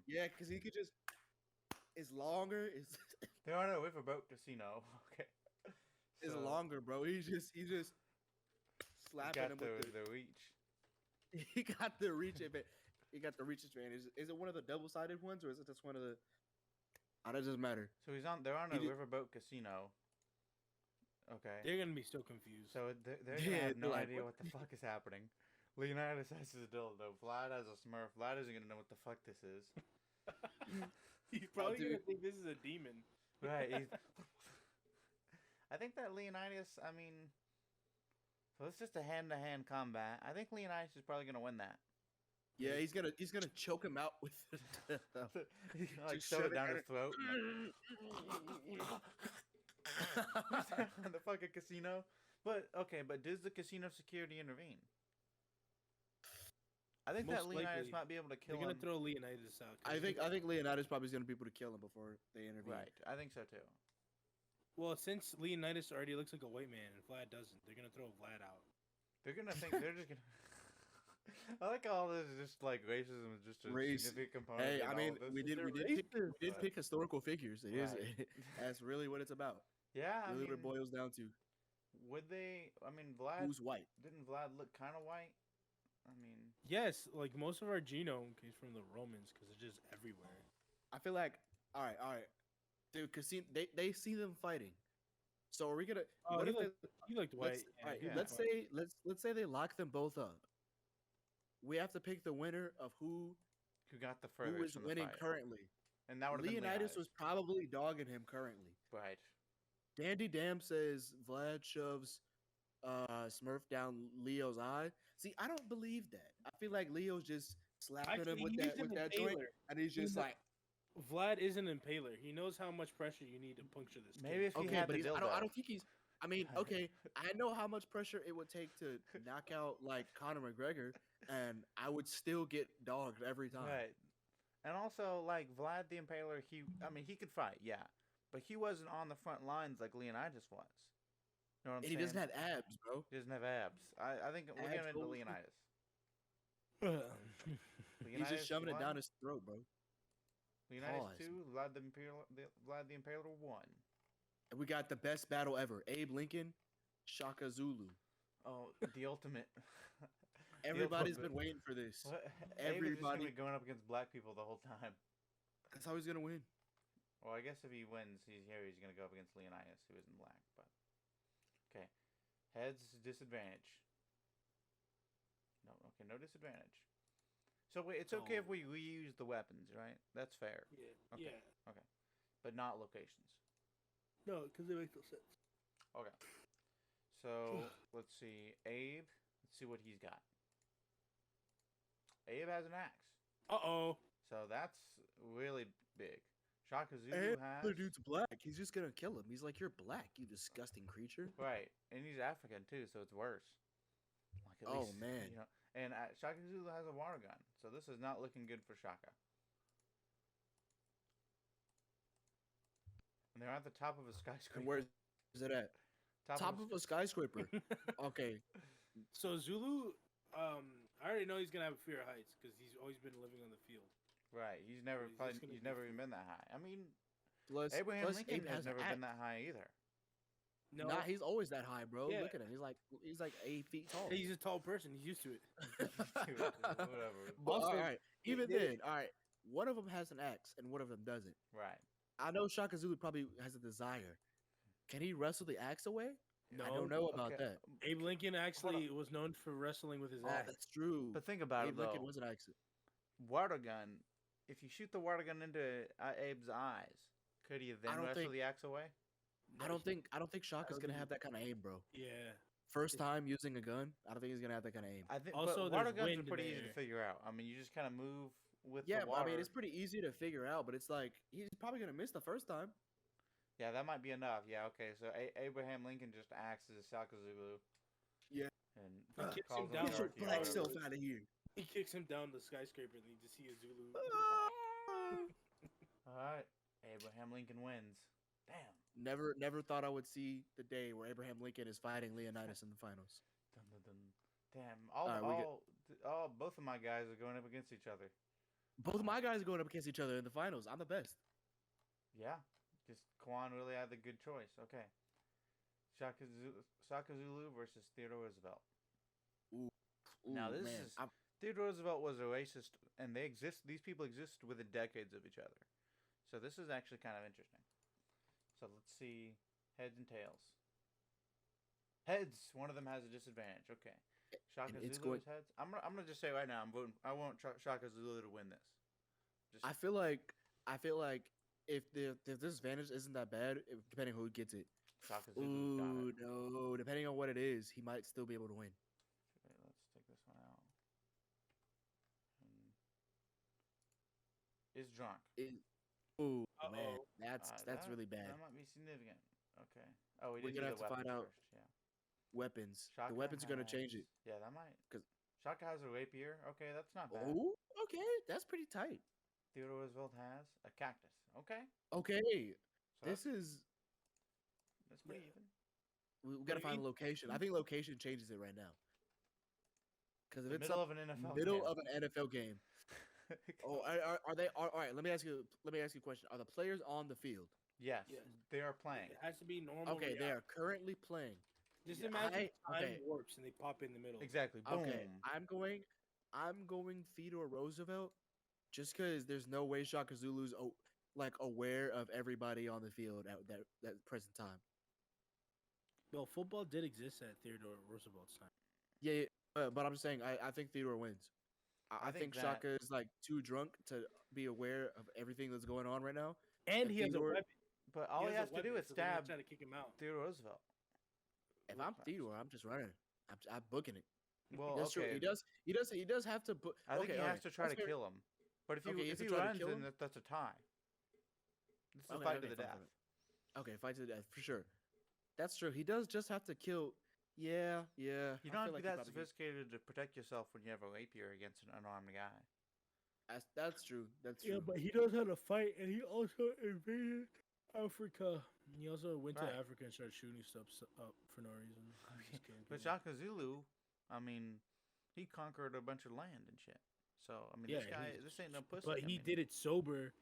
Yeah, because he could just. It's longer. There are no riverboat casino. Okay. It's So, longer, bro. He's just he slapping got him with the reach. He got the reach advantage. He got the reach advantage. Is it one of the double-sided ones, or is it just one of the? Oh, that doesn't matter. So they're on He a did- riverboat casino. Okay. They're gonna be so confused. So they're gonna Yeah, have no they're like, idea what what the fuck is happening. Leonidas has his dildo. Vlad has a Smurf. Vlad isn't gonna know what the fuck this is. He's probably dude. gonna think this is a demon. Right. I think that Leonidas. I mean, so it's just a hand-to-hand combat. I think Leonidas is probably gonna win that. Yeah, he's gonna choke him out with. He's gonna like Just shove shove it it down down his throat. The fucking casino. But okay, but does the casino security intervene? I think that Most Leonidas likely. might be able to kill They're gonna him. throw Leonidas out. 'cause I think Leonidas probably is gonna be able to kill him before they intervene. Right, I think so too. Well, since Leonidas already looks like a white man and Vlad doesn't, they're gonna throw Vlad out. They're gonna think they're just gonna. I like all this is just like racism is just a Race. significant component. Hey, in I all mean, of this. we did But- pick historical figures. It is Right. that's really what it's about. Yeah, I Really, what it mean, boils down to would they? I mean, Vlad who's white. didn't Vlad look kind of white? I mean, Yes, like most of our genome came from the Romans because it's just everywhere. I feel like all right, dude. Cause they see them fighting. So are we gonna? Oh, what he if looked, he looked white. let's, all right, yeah. let's say they lock them both up. We have to pick the winner of who got the furthest is from the winning fight. currently. And that would have been Leonidas was probably dogging him currently. right. Dandy Dam says Vlad shoves Smurf down Leo's eye. See, I don't believe that. I feel like Leo's just slapping him Actually, with he that needs an joint, impaler. and he's He's just not- like, Vlad is an impaler. He knows how much pressure you need to puncture this. Maybe if he okay, had but the dildo. I don't think he's. I mean, okay, I know how much pressure it would take to knock out like Conor McGregor, and I would still get dogged every time. Right. And also, like Vlad the Impaler, he could fight, yeah, but he wasn't on the front lines like Leonidas was. You know what I'm And saying? he doesn't have abs, bro. He doesn't have abs. I think we're Abs, getting into bro. Leonidas. He's just shoving it one, down his throat, bro. Leonidas Pause. 2, Vlad the Impaler 1. And we got the best battle ever: Abe Lincoln, Shaka Zulu. Oh, the ultimate. Everybody's ultimate. been waiting for this. What? Abe is just gonna Everybody. be going up against black people the whole time. That's how he's gonna win. Well, I guess if he wins, he's gonna go up against Leonidas, who isn't black. But okay, heads disadvantage. No, okay, no disadvantage. So wait, it's okay if we reuse the weapons, right? That's fair. Yeah. Okay. Yeah. Okay, but not locations. No, because they make no sense. Okay. So let's see, Abe. Let's see what he's got. Abe has an axe, Uh-oh. so that's really big. Shaka Zulu And has the dude's black. He's just gonna kill him. He's like, "You're black, you disgusting creature." right, and he's African too, so it's worse. Like at Oh, least, man. you know. And Shaka Zulu has a water gun, so this is not looking good for Shaka. And they're at the top of a skyscraper. And where is it at? Top of a skyscraper. Okay. So Zulu, I already know he's gonna have a fear of heights because he's always been living on the field. Right, he's never He's probably, just gonna he's be never free. even been that high. I mean, Plus, Abraham plus Lincoln Abe has has an never been axe. that high either. No, Nah, he's always that high, bro. Yeah. Look at him. He's like 8 feet tall. he's a tall person. He's used to it. Dude, whatever. But, all Also, right. Even they- then, all right. One of them has an axe, and one of them doesn't. Right. I know Shaka Zulu probably has a desire. Can he wrestle the axe away? No, I don't know about Okay. that. Abe Lincoln actually was known for wrestling with his Oh, axe. that's true. But think about Abe it though. Lincoln was an axe. Water gun. If you shoot the water gun into Abe's eyes, could he then don't wrestle think- the axe away? I don't think Shaka's don't gonna think- have that kind of aim, bro. Yeah. First time using a gun, I don't think he's gonna have that kind of aim. I think. Also, but water there's guns wind are in pretty the easy to air. figure out. I mean, you just kind of move with Yeah, the but water. I mean it's pretty easy to figure out, but it's like he's probably gonna miss the first time. Yeah, that might be enough. Yeah, okay. So Abraham Lincoln just acts as Shaka Zulu. Yeah. And He kicks calls him him down. the Get Get your Darky black or self whatever. out of here. He kicks him down the skyscraper and you just see a Zulu. All right, Abraham Lincoln wins. Damn. Never thought I would see the day where Abraham Lincoln is fighting Leonidas in the finals. Dun, dun, dun. Damn. Both of my guys are going up against each other. Both of my guys are going up against each other in the finals. I'm the best. Yeah. Just Kwan really had the good choice. Okay. Shaka Zulu versus Theodore Roosevelt. Ooh, Now, this man. is- Theodore Roosevelt was a racist, and these people exist within decades of each other. So this is actually kind of interesting. So let's see heads and tails. Heads. One of them has a disadvantage. Okay. Shaka it's Zulu going- is heads. I'm gonna just say right now, I want Shaka Zulu to win this. Just I feel like if the disadvantage isn't that bad, depending who gets it. Shaka Zulu's got Ooh, it. no. Depending on what it is, he might still be able to win. Okay, let's take this one out. Is drunk. Ooh, Uh-oh. man. That's That- really bad. That might be significant. Okay. Oh, we We're did gonna do have the to find weapons out. first. Yeah. Weapons. Shaka The weapons are gonna change has- it. Yeah, that might. 'Cause- Shaka has a rapier. Okay, that's not bad. Oh, okay. That's pretty tight. Theodore Roosevelt has a cactus. Okay. Okay. So This is that's pretty Yeah. even. we gotta you find a mean? location. I think location changes it right now. Because if The it's middle up of an NFL middle game. of an NFL game. Oh, are they? All right. Let me ask you a question. Are the players on the field? Yes, Yes. they are playing. It has to be normal. Okay, they are currently playing. Just Yeah, imagine time okay. warps and they pop in the middle. Exactly. Boom. Okay, I'm going Theodore Roosevelt, just because there's no way Shaka Zulu's aware of everybody on the field at that present time. Well, football did exist at Theodore Roosevelt's time. Yeah, but I'm just saying I think Theodore wins. I I think think that- Shaka is like too drunk to be aware of everything that's going on right now. And And he has a Theodore- weapon. But all he has a to do weapon, is so they're gonna stab try to kick him out. Theodore Roosevelt. If I'm Theodore, I'm just running. I'm booking it. Well, That's true. okay. He does have to book. I think okay, he all has right. to try That's to fair. kill him. But if Okay, he he has if to he try to runs, kill then him? that's a tie. This is a Okay, fight okay, to the fine, death. fine. Okay, fight to the death for sure. That's true. He does just have to kill. Yeah. You I don't feel have to like be he that probably- sophisticated to protect yourself when you have a rapier against an unarmed guy. That's true. That's true. Yeah, but he knows how to fight, and he also invaded Africa. He also went Right. to Africa and started shooting stuff up for no reason. Just killing But people. Shaka Zulu, I mean, he conquered a bunch of land and shit. So I mean, Yeah, this guy, he's- this ain't no pussy. But I he mean, did it sober.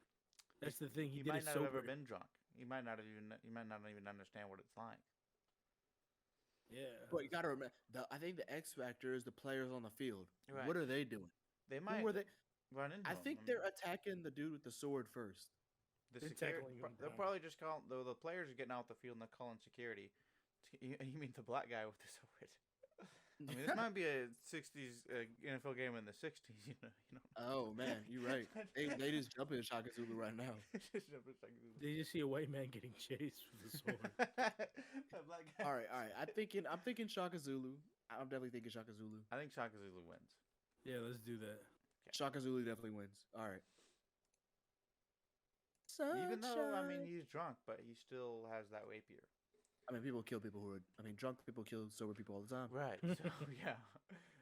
That's the thing. He did might it not sober. have ever been drunk. He might not even understand what it's like. Yeah. But you gotta remember, I think the X factor is the players on the field. Right. What are they doing? They might Who were they? run into I him. think mean, they're attacking the dude with the sword first. the they're security. tackling him They'll down. probably just call the players are getting out the field and they're calling security. You mean the black guy with the sword? I mean, this might be a '60s NFL game in the '60s. You know. Oh man, you're right. They just jump in Shaka Zulu right now. They just see a white man getting chased with a sword. That black guy. All right. I'm thinking Shaka Zulu. I'm definitely thinking Shaka Zulu. I think Shaka Zulu wins. Yeah, let's do that. Shaka Zulu definitely wins. All right. Even though I mean Sunshine. he's drunk, but he still has that rapier. I mean, people kill people who are. I mean, drunk people kill sober people all the time. Right. So yeah.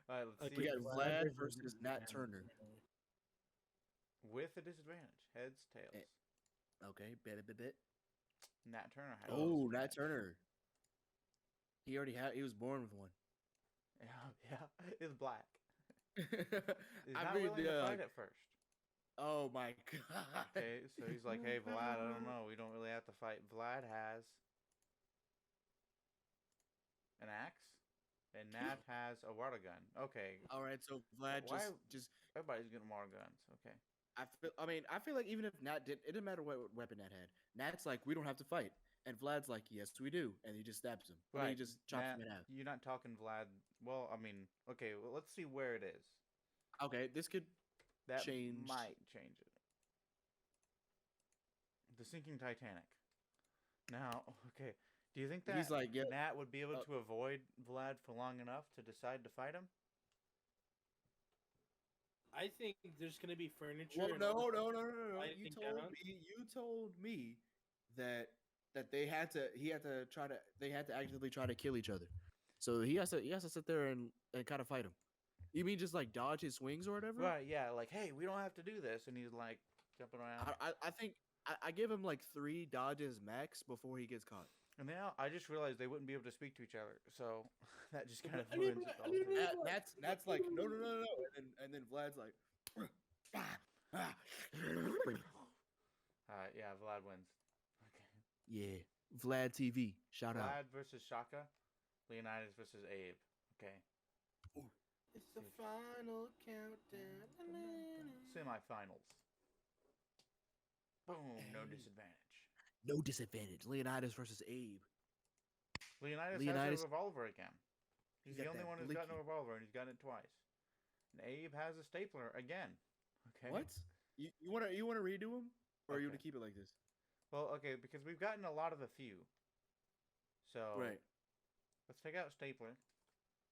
All right. Let's Okay, see. We got Vlad Vlad versus versus Nat Turner. With a disadvantage, heads, tails. Okay, bit. Nat Turner had. a Oh, disadvantage. Nat Turner. He already had. He was born with one. Yeah. It's black. He's I not mean, willing to fight at first. Oh my god. Okay, so he's like, "Hey, Vlad, I don't know. We don't really have to fight." Vlad has an axe, and Nat has a water gun. Okay, All right, so Vlad Why- just. everybody's getting water guns. Okay. I feel like even if Nat did, it didn't matter what weapon Nat had. Nat's like, we don't have to fight, and Vlad's like, yes, we do, and he just stabs him. I mean, he just chops him in half. You're not talking Vlad. Well, I mean, okay. Well, let's see where it is. Okay, this could. That Change. might change it. The sinking Titanic. Now, okay. Do you think that He's like, yeah. Nat would be able uh, to avoid Vlad for long enough to decide to fight him? I think there's gonna be furniture. Well, and no. Slide You it told down. me. You told me that they had to. He had to try to. They had to actively try to kill each other. So he has to sit there and kind of fight him. You mean just like dodge his swings or whatever? Right, yeah, like, hey, we don't have to do this. And he's like jumping around. I think I give him like 3 dodges max before he gets caught. And now I just realized they wouldn't be able to speak to each other. So that just kind of I need ruins blood, it I all. need for me. blood. Nat's like no, and then Vlad's like. Yeah, Vlad wins. Okay. Yeah, Vlad TV. Shout out. Vlad versus Shaka. Leonidas versus Abe. Okay. It's the final countdown. Semifinals. Boom, no disadvantage. No disadvantage. Leonidas versus Abe. Leonidas Leonidas- has a revolver again. He's He the got only that one who's gotten a blicky. revolver, and he's gotten it twice. And Abe has a stapler again. Okay. What? You wanna redo him, or you wanna Okay. keep it like this? Well, okay, because we've gotten a lot of the few. So Right. let's take out stapler.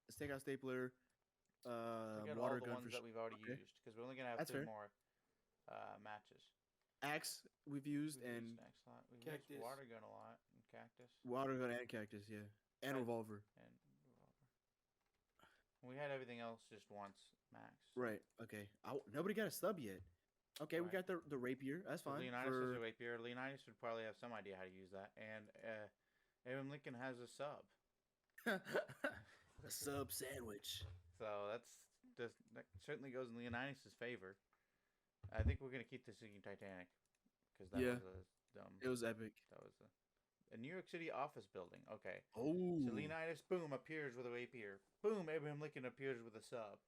Let's take out stapler. Take out Water all the gun ones for that we've already okay. used, because we're only gonna have That's 3 fair. more matches. Axe we've used We've and used an axe a lot. We've Cactus. used water gun a lot, and cactus, water gun and cactus, yeah, and Right. revolver. and revolver. We had everything else just once max. Right. Okay. Nobody got a stub yet. Okay, we Right. got the rapier. That's So fine. Leonidas has a rapier. Leonidas would probably have some idea how to use that. And Abraham Lincoln has a sub. a sub sandwich. So that certainly goes in Leonidas' favor. I think we're gonna keep the sinking Titanic because that Yeah. was a dumb. It was epic. That was a New York City office building. Okay. Oh. So Leonidas, boom, appears with a rapier. Boom, Abraham Lincoln appears with a sub.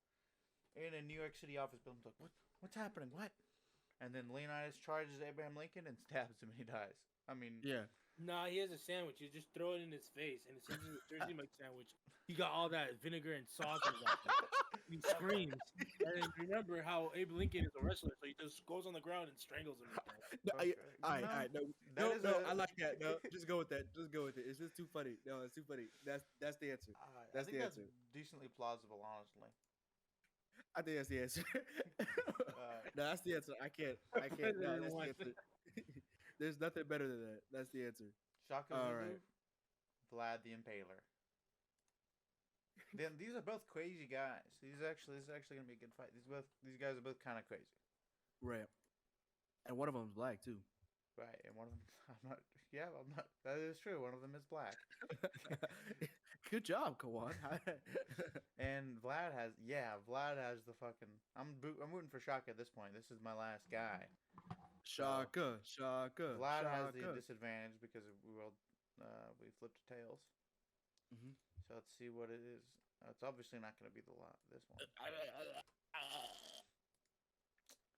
In a New York City office building, like, what's happening? What? And then Leonidas charges Abraham Lincoln and stabs him and he dies. I mean, Yeah. Nah, he has a sandwich. You just throw it in his face, and it turns into a Jersey Mike sandwich. He got all that vinegar and sauce in his mouth. He screams. And then remember how Abe Lincoln is a wrestler, so he just goes on the ground and strangles him. No, Okay. all right, No, all right. No, that no, is no. a- I like that. No, just go with that. Just go with it. It's just too funny. No, it's too funny. That's the answer. I That's think the that's answer. decently plausible, honestly. I think that's the answer. Uh, No, that's the answer. I can't. No, that's the One. answer. There's nothing better than that. That's the answer. Shaka All Zulu, right. Vlad the Impaler. Then these are both crazy guys. This is actually gonna be a good fight. These guys are both kind of crazy, Right. And one of them's black too. right? And one of them, I'm not. That is true. One of them is black, Good job, Kawan. and Vlad has the fucking. I'm rooting for Shaka at this point. This is my last guy. Shaka. Vlad has the Shaka. disadvantage because we flipped tails. Mhm. So let's see what it is. It's obviously not going to be this one.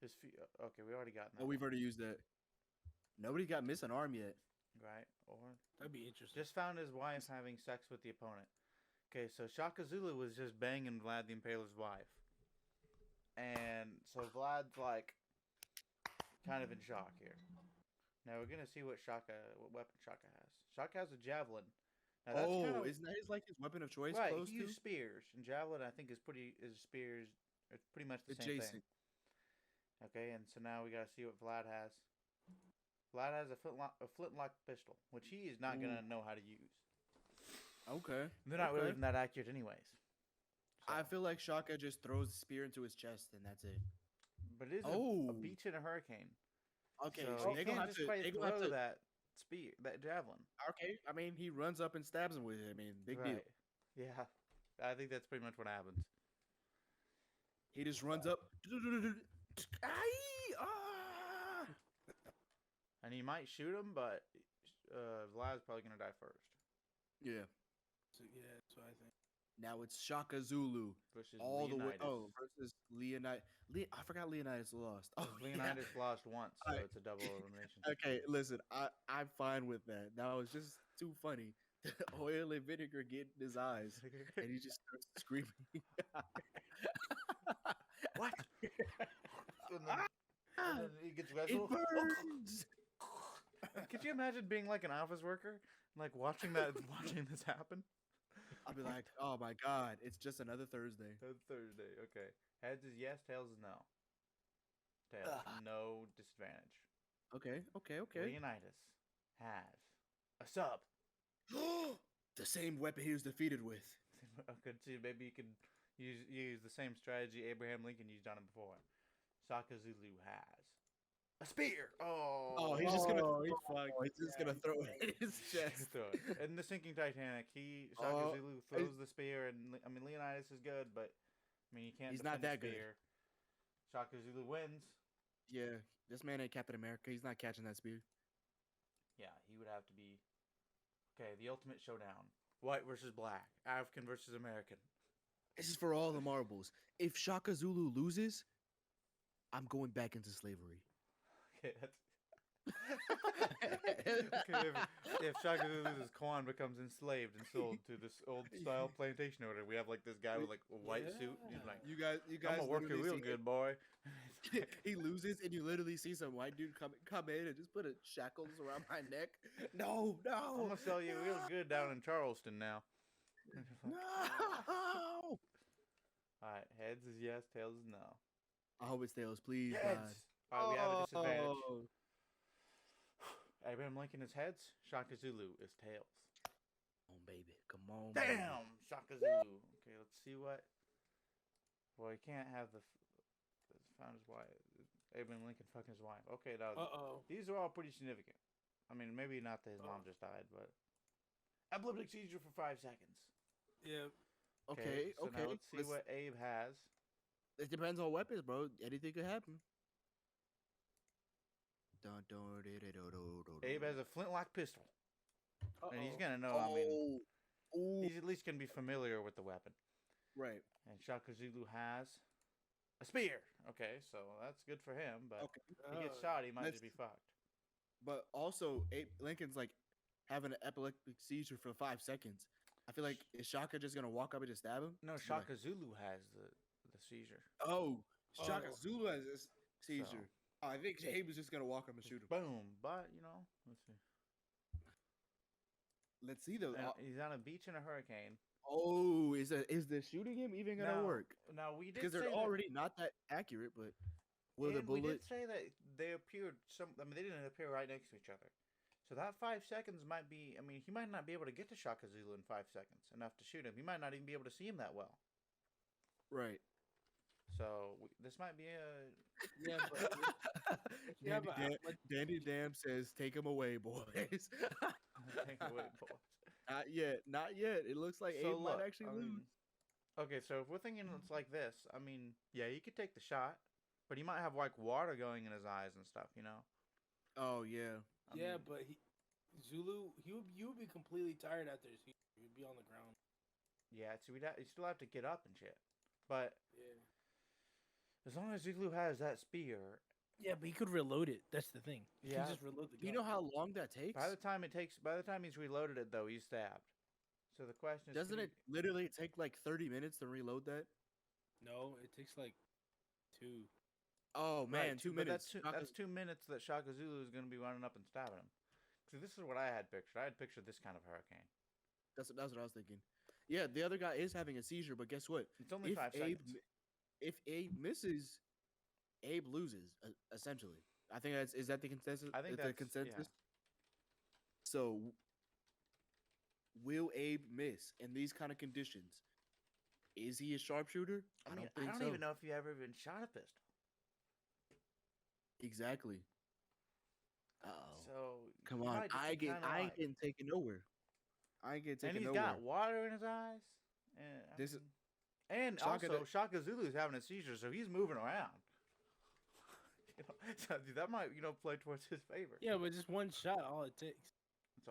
Okay, we already got that. Oh, we've already used that. Nobody got missing arm yet. right. Or That'd be interesting. just found his wife having sex with the opponent. Okay, so Shaka Zulu was just banging Vlad the Impaler's wife, and so Vlad's like kind of in shock here. Now we're gonna see what weapon Shaka has. Shaka has a javelin. Now that's Oh, kinda, isn't that his like his weapon of choice? right. Close He to used spears, and javelin I think is spears. It's pretty much the same thing. adjacent. Okay, and so now we gotta see what Vlad has. Vlad has a flintlock pistol, which he is not gonna know how to use. Okay. They're not really Okay. even that accurate, anyways. I feel like Shaka just throws the spear into his chest and that's it. But it is a Oh. beach in a hurricane. Okay, so so you they can't gonna have just to. quite They gonna have throw to. that javelin. Okay, I mean he runs up and stabs him with it. I mean, big deal. Right. Yeah, I think that's pretty much what happens. He just runs up. Aye, ah! And he might shoot him, but Vlad's probably gonna die first. Yeah. So, yeah, that's what I think. Now it's Shaka Zulu Versus all the way. Leonidas. Oh, versus Leonidas. I forgot Leonidas lost. Oh, yeah. Leonidas lost once, so Alright. it's a double elimination. Okay, listen, I'm fine with that. That was just too funny. Oil and vinegar get in his eyes, and he just starts screaming. What? and then he gets It wrestled. burns. Could you imagine being like an office worker, like watching this happen? I'll be like, oh my god, it's just another Thursday. That's Thursday. Okay. Heads is yes, tails is no. Tails, no disadvantage. Okay. Leonidas has a sub. The same weapon he was defeated with. I could see maybe you could use the same strategy Abraham Lincoln used on him before. Shaka Zulu has a spear. Oh, he's just gonna. He's just gonna throw it in his chest. Throw it. In the sinking Titanic, Shaka Oh, Zulu throws the spear, and I mean Leonidas is good, but I mean you can't. He's defend not that the good. spear. Shaka Zulu wins. Yeah, this man ain't Captain America. He's not catching that spear. Yeah, he would have to be. Okay, the ultimate showdown: white versus black, African versus American. This is for all the marbles. If Shaka Zulu loses, I'm going back into slavery. Okay, that's. Okay, if Shaka Zulu's Kwan becomes enslaved and sold to this old style plantation owner, we have like this guy with like a white suit. He's like, You guys I'm gonna work you literally real see- good, boy. He loses, and you literally see some white dude come in and just put a shackles around my neck. No, I'm gonna sell you real good down in Charleston now. no. All right, heads is yes, tails is no. I hope it's tails, please, Heads. All right, we have a disadvantage. Oh. Abraham Lincoln is heads. Shaka Zulu is tails. Come on, baby. Come on. baby. Damn, Shaka Zulu. Okay, let's see what. Well, you can't have found his wife. Abraham Lincoln fucking his wife. Okay, now these are all pretty significant. I mean, maybe not that his mom just died, but epileptic seizure for 5 seconds. Yeah. Okay. So now let's see what Abe has. It depends on weapons, bro. Anything could happen. Abe has a flintlock pistol, and he's gonna know. Oh. I mean, Ooh. he's at least gonna be familiar with the weapon. Right. And Shaka Zulu has a spear. Okay, so that's good for him, but Okay. if he gets shot, he might just be fucked. But also, Abe Lincoln's like having an epileptic seizure for 5 seconds. I feel like is Shaka just gonna walk up and just stab him? No, Just be like, Shaka Zulu has the seizure. oh, Shaka Oh. Zulu has a seizure. So, Oh, I think Abe is just gonna walk up and shoot him. boom. But let's see. Let's see though. And he's on a beach in a hurricane. Oh, is the shooting him even gonna work? Now we did Because say they're that- already not that accurate, but will the and we bullet? did say that they appeared they didn't appear right next to each other. So that 5 seconds might be. I mean, he might not be able to get to Shaka Zulu in 5 seconds enough to shoot him. He might not even be able to see him that well. Right. So this might be a. Yeah, but yeah, Dandy Dam says, "Take him away, boys." Take away, boys. Not yet. Not yet. It looks like So Abe might look, actually I lose. mean, okay, so if we're thinking it's like this, I mean, yeah, he could take the shot, but he might have like water going in his eyes and stuff, Oh yeah. I yeah, mean, but Zulu, you would be completely tired after his seizure. You'd be on the ground. yeah. So you still have to get up and shit. But Yeah. as long as Zulu has that spear, Yeah, but he could reload it. That's the thing. He Yeah. can just reload the gun. Do you know how long that takes? by the time he's reloaded it though, he's stabbed. So the question is, Doesn't it literally take like 30 minutes to reload that? No, it takes like 2. Oh man, Right, 2 but minutes. That's 2 minutes that Shaka Zulu is going to be running up and stabbing him. So this is what I had pictured. I had pictured this kind of hurricane. That's what I was thinking. Yeah, the other guy is having a seizure, but guess what? It's only 5 Abe, seconds. if Abe misses, Abe loses essentially. I think is that the consensus? I think the that's consensus. Yeah. So, will Abe miss in these kind of conditions? Is he a sharpshooter? I mean, don't think I don't so. even know if he ever even shot a pistol. Exactly. Uh-oh. So Come he on, might just I be get, kinda I ain't like- getting taken nowhere. I ain't getting and taken he's nowhere. got water in his eyes. And, This is- and Shaka also Shaka Zulu's having a seizure, so he's moving around. So that might play towards his favor. Yeah, but just one shot, all it takes.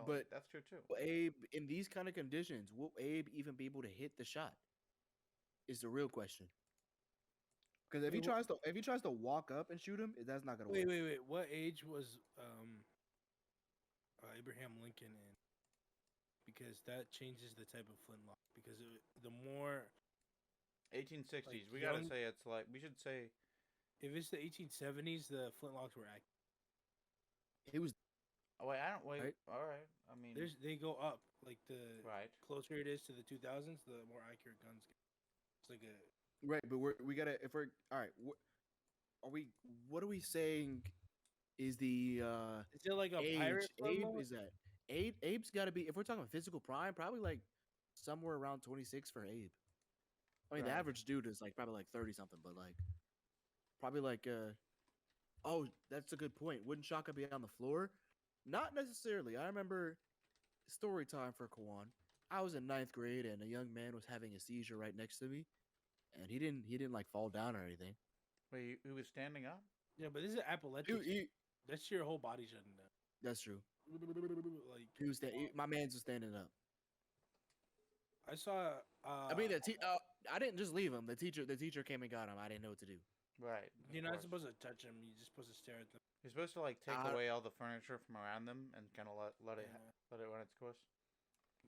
But- that's true too. Will Abe, in these kind of conditions, will Abe even be able to hit the shot? Is the real question. Because if he tries to walk up and shoot him, that's not gonna work. Wait. What age was Abraham Lincoln in? Because that changes the type of flintlock. Because the more 1860s. Like We gotta young- say it's like we should say if it's the 1870s, the flintlocks were accurate. He was Oh wait, I don't wait. Right. All right. I mean, They go up like the right. closer it is to the 2000s, the more accurate guns get. It's like a right, but we gotta if we're all right. What are we saying? Is the is it like a age? pirate Abe flintlock? is that Abe's got to be. If we're talking physical prime, probably like somewhere around 26 for Abe. I mean, the Right. average dude is like probably like 30 something, but like probably like oh, that's a good point. Wouldn't Shaka be on the floor? Not necessarily. I remember story time for Kawan. I was in 9th grade and a young man was having a seizure right next to me, and he didn't like fall down or anything. Wait, who was standing up? Yeah, but this is epileptic. That's your whole body shutting down. That's true. Like He was my man's was standing up. I saw. I mean, I didn't just leave him. The teacher came and got him. I didn't know what to do. Right. You're of not course. supposed to touch them. You're just supposed to stare at them. You're supposed to like take Uh, away all the furniture from around them and kind of let it Yeah. let it run its course.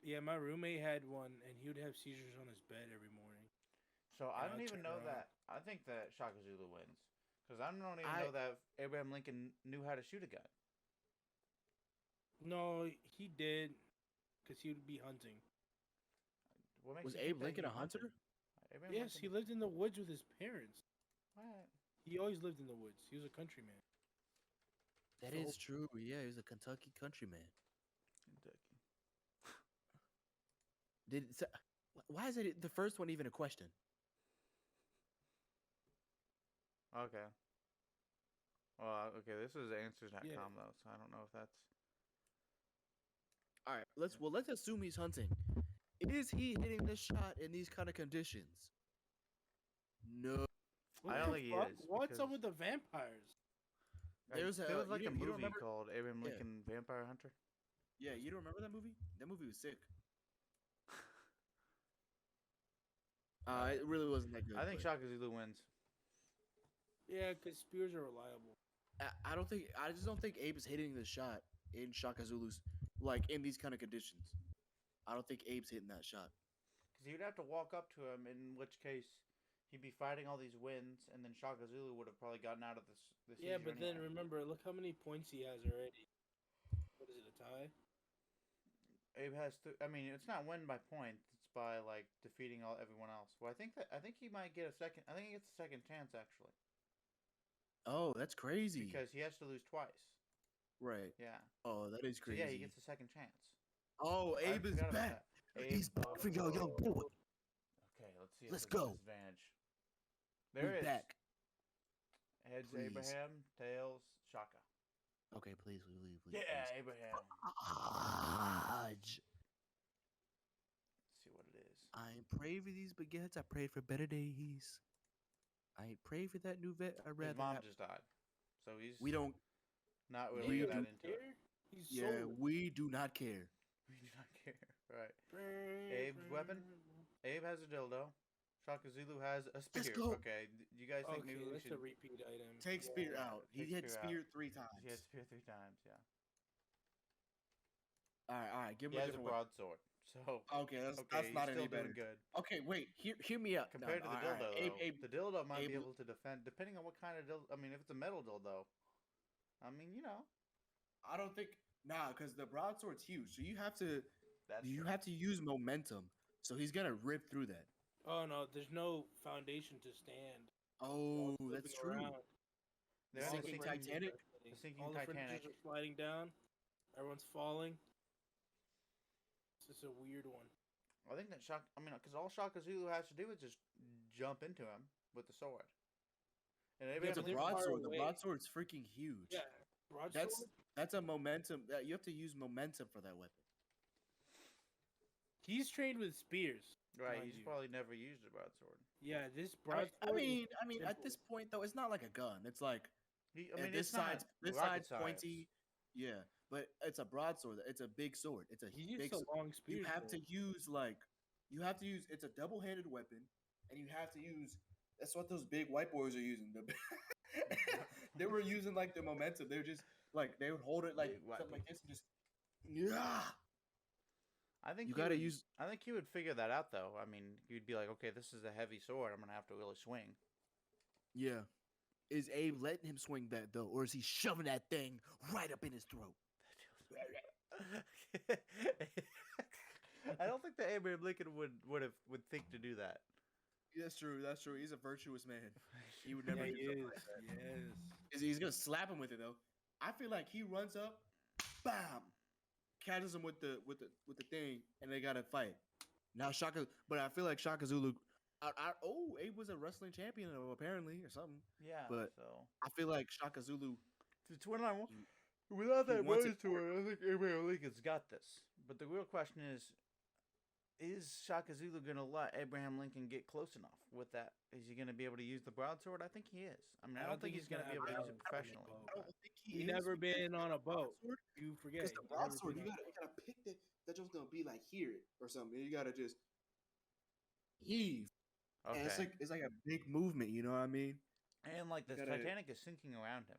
Yeah, my roommate had one, and he would have seizures on his bed every morning. So I Yeah, don't I'll even turn know around. that. I think that Shaka Zulu wins because I don't even I- know that Abraham Lincoln knew how to shoot a gun. No, he did, because he would be hunting. What makes Was you think Abe that Lincoln he a hunter? hunted? Abraham Yes, he Lincoln- lived in the woods with his parents. What? He always lived in the woods. He was a countryman. That So- is true. Yeah, he's a Kentucky countryman. Kentucky. Why is it the first one even a question? Okay. Well, okay. This is answers.com Yeah. though, so I don't know if that's. All right, let's assume he's hunting. Is he hitting the shot in these kind of conditions? No. What I don't the think he fuck? is, What's up because- with the vampires? there was you like a don't movie remember- called Abraham Yeah. Lincoln Vampire Hunter. Yeah, you don't remember that movie? That movie was sick. It really wasn't that good. I think but- Shaka Zulu wins. Yeah, because spears are reliable. I just don't think Abe is hitting the shot in Shaka Zulu's like in these kind of conditions. I don't think Abe's hitting that shot. Because you'd have to walk up to him, in which case he'd be fighting all these wins, and then Shaka Zulu would have probably gotten out of the Yeah, seizure but then anyway. remember, look how many points he has already. What is it, a tie? Abe has to. I mean, it's not win by points. It's by like defeating everyone else. Well, I think he might get a second. I think he gets a second chance actually, Oh, that's crazy. because he has to lose twice. Right. Yeah. Oh, that is So crazy. yeah, he gets a second chance. Oh, I Abe is forgot about back. that. He's back for your young boy. Okay, let's see. Let's if there's go. Disadvantage. There We're it is. back. Heads Please. Abraham, tails Shaka. Okay, please. Yeah, Abraham. Hodge. Let's see what it is. I ain't pray for these baguettes. I pray for better days. I ain't pray for that new vet. I'd His rather mom have. just died, so he's We don't. not we really that don't into it. He's Yeah, sold. we do not care. We do not care. Right. Abe's weapon? Abe has a dildo. Shaka Zulu has a spear. go. Okay, you guys think Okay, maybe we that's should a repeat item. Take spear yeah, out. He take hit spear out. spear 3 times. He had spear 3 times. Yeah. All right. Give him He a has a different weapon. broadsword. So Okay, that's he's not still any doing better. good. Okay, wait. Hear me out. Compared to the all dildo, right, though, Abe, the dildo might be Abe- able to defend, depending on what kind of dildo. I mean, if it's a metal dildo, I mean, you know, I don't think because the broadsword's huge, so you have to that's true. use momentum. So he's gonna rip through that. Oh no, there's no foundation to stand. Oh, Flipping that's true. around. The They're on the sinking sinking Titanic. The sinking All the furniture's Titanic. are sliding down. Everyone's falling. It's just a weird one. I think that because all Shaka Zulu has to do is just jump into him with the sword. And Yeah, Abraham the they're Lincoln, far broadsword. The away. broadsword's freaking huge. Yeah, broadsword. That's a momentum. You have to use momentum for that weapon. He's trained with spears. right? mind He's you. probably never used a broadsword. Yeah, this I broadsword. mean, is at simple. this point though, it's not like a gun. It's like I and mean, this it's not side's rocket pointy. Yeah, but it's a broadsword. It's a big sword. It's a He used big. a long spear. You have to use it's a double-handed weapon, and you have to use. That's what those big white boys are using. They were using like the momentum. They were just like they would hold it like Big white something like this and just yeah. I think You he gotta would, use. I think he would figure that out, though. I mean, you'd be like, okay, this is a heavy sword. I'm gonna have to really swing. Yeah. Is Abe letting him swing that though, or is he shoving that thing right up in his throat? I don't think that Abraham Lincoln would think to do that. That's true. That's true. He's a virtuous man. He would Yeah, never he do something is. like that. Yes. He's gonna slap him with it though. I feel like he runs up, bam, catches him with the thing, and they gotta fight. Now but I feel like Shaka Zulu. Abe was a wrestling champion apparently or something. Yeah, But so I feel like Shaka Zulu. it's when I He- without he that wants voice it to it, I think Abraham Lincoln's got this. But the real question is Shaka Zulu gonna let Abraham Lincoln get close enough with that? Is he gonna be able to use the broadsword? I think he is. I mean, I don't think he's gonna be able to use it professionally. I don't think He is never because been on a boat. broadsword- You forget. Because the he's never broadsword, been you on- gotta pick that's just gonna be like here or something. You gotta just heave. Okay. And it's like a big movement. You know what I mean? And like the gotta- Titanic is sinking around him.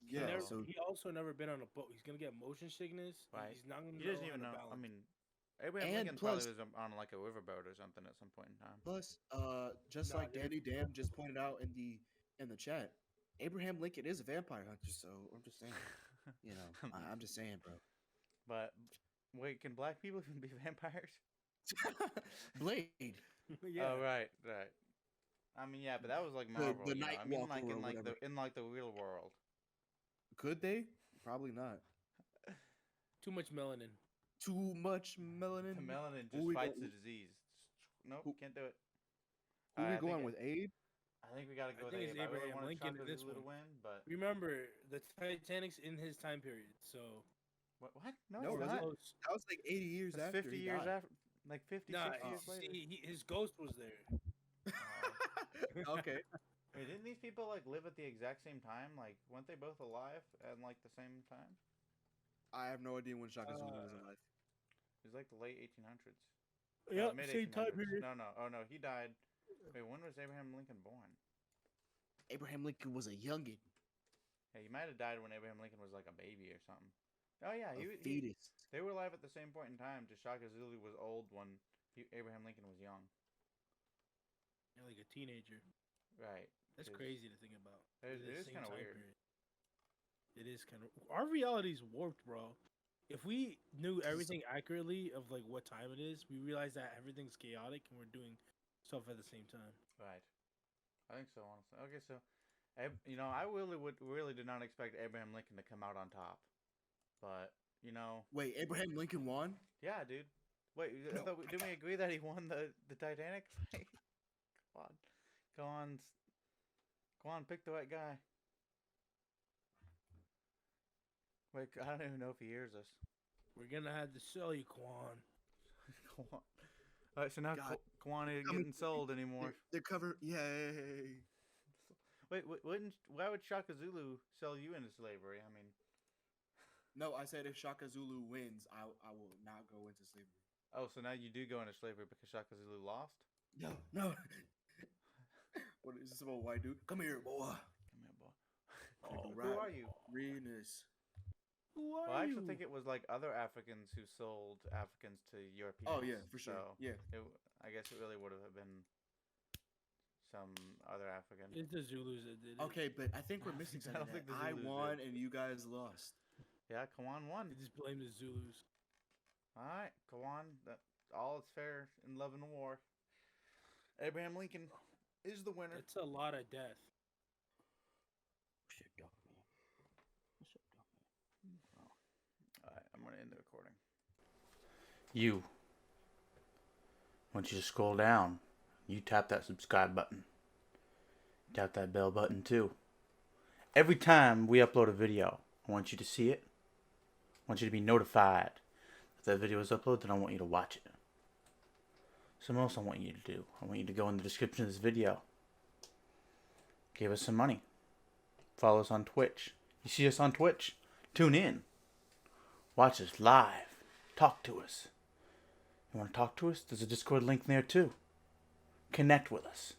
He, Yeah. never, So he also never been on a boat. He's gonna get motion sickness. and Right. He's not gonna He doesn't know even how to know. I balance. mean, Abraham And Lincoln plus- probably was on like a riverboat or something at some point in time. plus, just No, like they- Danny Dam just pointed out in the chat, Abraham Lincoln is a vampire hunter. So I'm just saying, you know, I'm just saying, bro. But wait, can black people even be vampires? Blade. yeah. Oh right. I mean, yeah, but that was like Marvel. the you know? Night I mean, Walker like or in like whatever. the real world. Could they? Probably not. Too much melanin. Too much melanin. The melanin Who just we fights go- the disease. Nope, who- can't do it. Who I we think going it- with? Abe? I think we gotta go I with think it's Abe. I really Abraham wanted Lincoln in Shaka this Zulu to one. win, but Remember, the Titanic's in his time period, so what? No, it's was not. it? close. That was like 80 years It's after. 50 he years died. after, like 50, Nah, 60 years see, later. his ghost was there. Okay. Wait, didn't these people like live at the exact same time? Like, weren't they both alive at like the same time? I have no idea when Shaka Zulu was alive. It was like the late 1800s. Yeah, mid same time 1800s. period. No. Oh no, he died. Wait, when was Abraham Lincoln born? Abraham Lincoln was a youngin, Yeah, he might have died when Abraham Lincoln was like a baby or something. Oh yeah, a fetus. they were alive at the same point in time. Just Shaka Zulu was old when Abraham Lincoln was young. Yeah, like a teenager. Right. That's 'cause crazy to think about. It The is same kind of time weird. period. It is kind of. Our reality's warped, bro. If we knew everything accurately of like what time it is, we realize that everything's chaotic and we're doing stuff at the same time. Right. I think so, honestly. Okay, so, I really did not expect Abraham Lincoln to come out on top, but Wait, Abraham Lincoln won? yeah, dude. Wait, I No, thought didn't we agree that he won the Titanic fight? Come on, go on, go on, pick the right guy. Wait, I don't even know if he hears us. We're gonna have to sell you, Quan. Go on. All right, so now God, Kwan isn't coming getting for me. sold anymore. They're covered. Yay! Wait, why would Shaka Zulu sell you into slavery? I mean, No, I said if Shaka Zulu wins, I will not go into slavery. oh, so now you do go into slavery because Shaka Zulu lost? No, no. What is this about, white dude? Come here, boy. Come here, boy. Oh, Who are you? Renus. Who are Well, I you? actually think it was like other Africans who sold Africans to Europeans. Oh yeah, for sure. So Yeah. I guess it really would have been some other African. It's the Zulus that did it. Okay, but I think we're missing I something. don't think the I Zulus won did. and you guys lost. Yeah, Kawan won. They just blame the Zulus. All right, Kawan. All is fair in love and war. Abraham Lincoln is the winner. It's a lot of death. Shit, dog man. What's up, dog man? All right, I'm gonna end the recording. You. Once you scroll down, you tap that subscribe button. Tap that bell button too. Every time we upload a video, I want you to see it. I want you to be notified that that video is uploaded, and I want you to watch it. Something else I want you to do. I want you to go in the description of this video. Give us some money. Follow us on Twitch. You see us on Twitch? Tune in. Watch us live. Talk to us. You want to talk to us? There's a Discord link there too. Connect with us.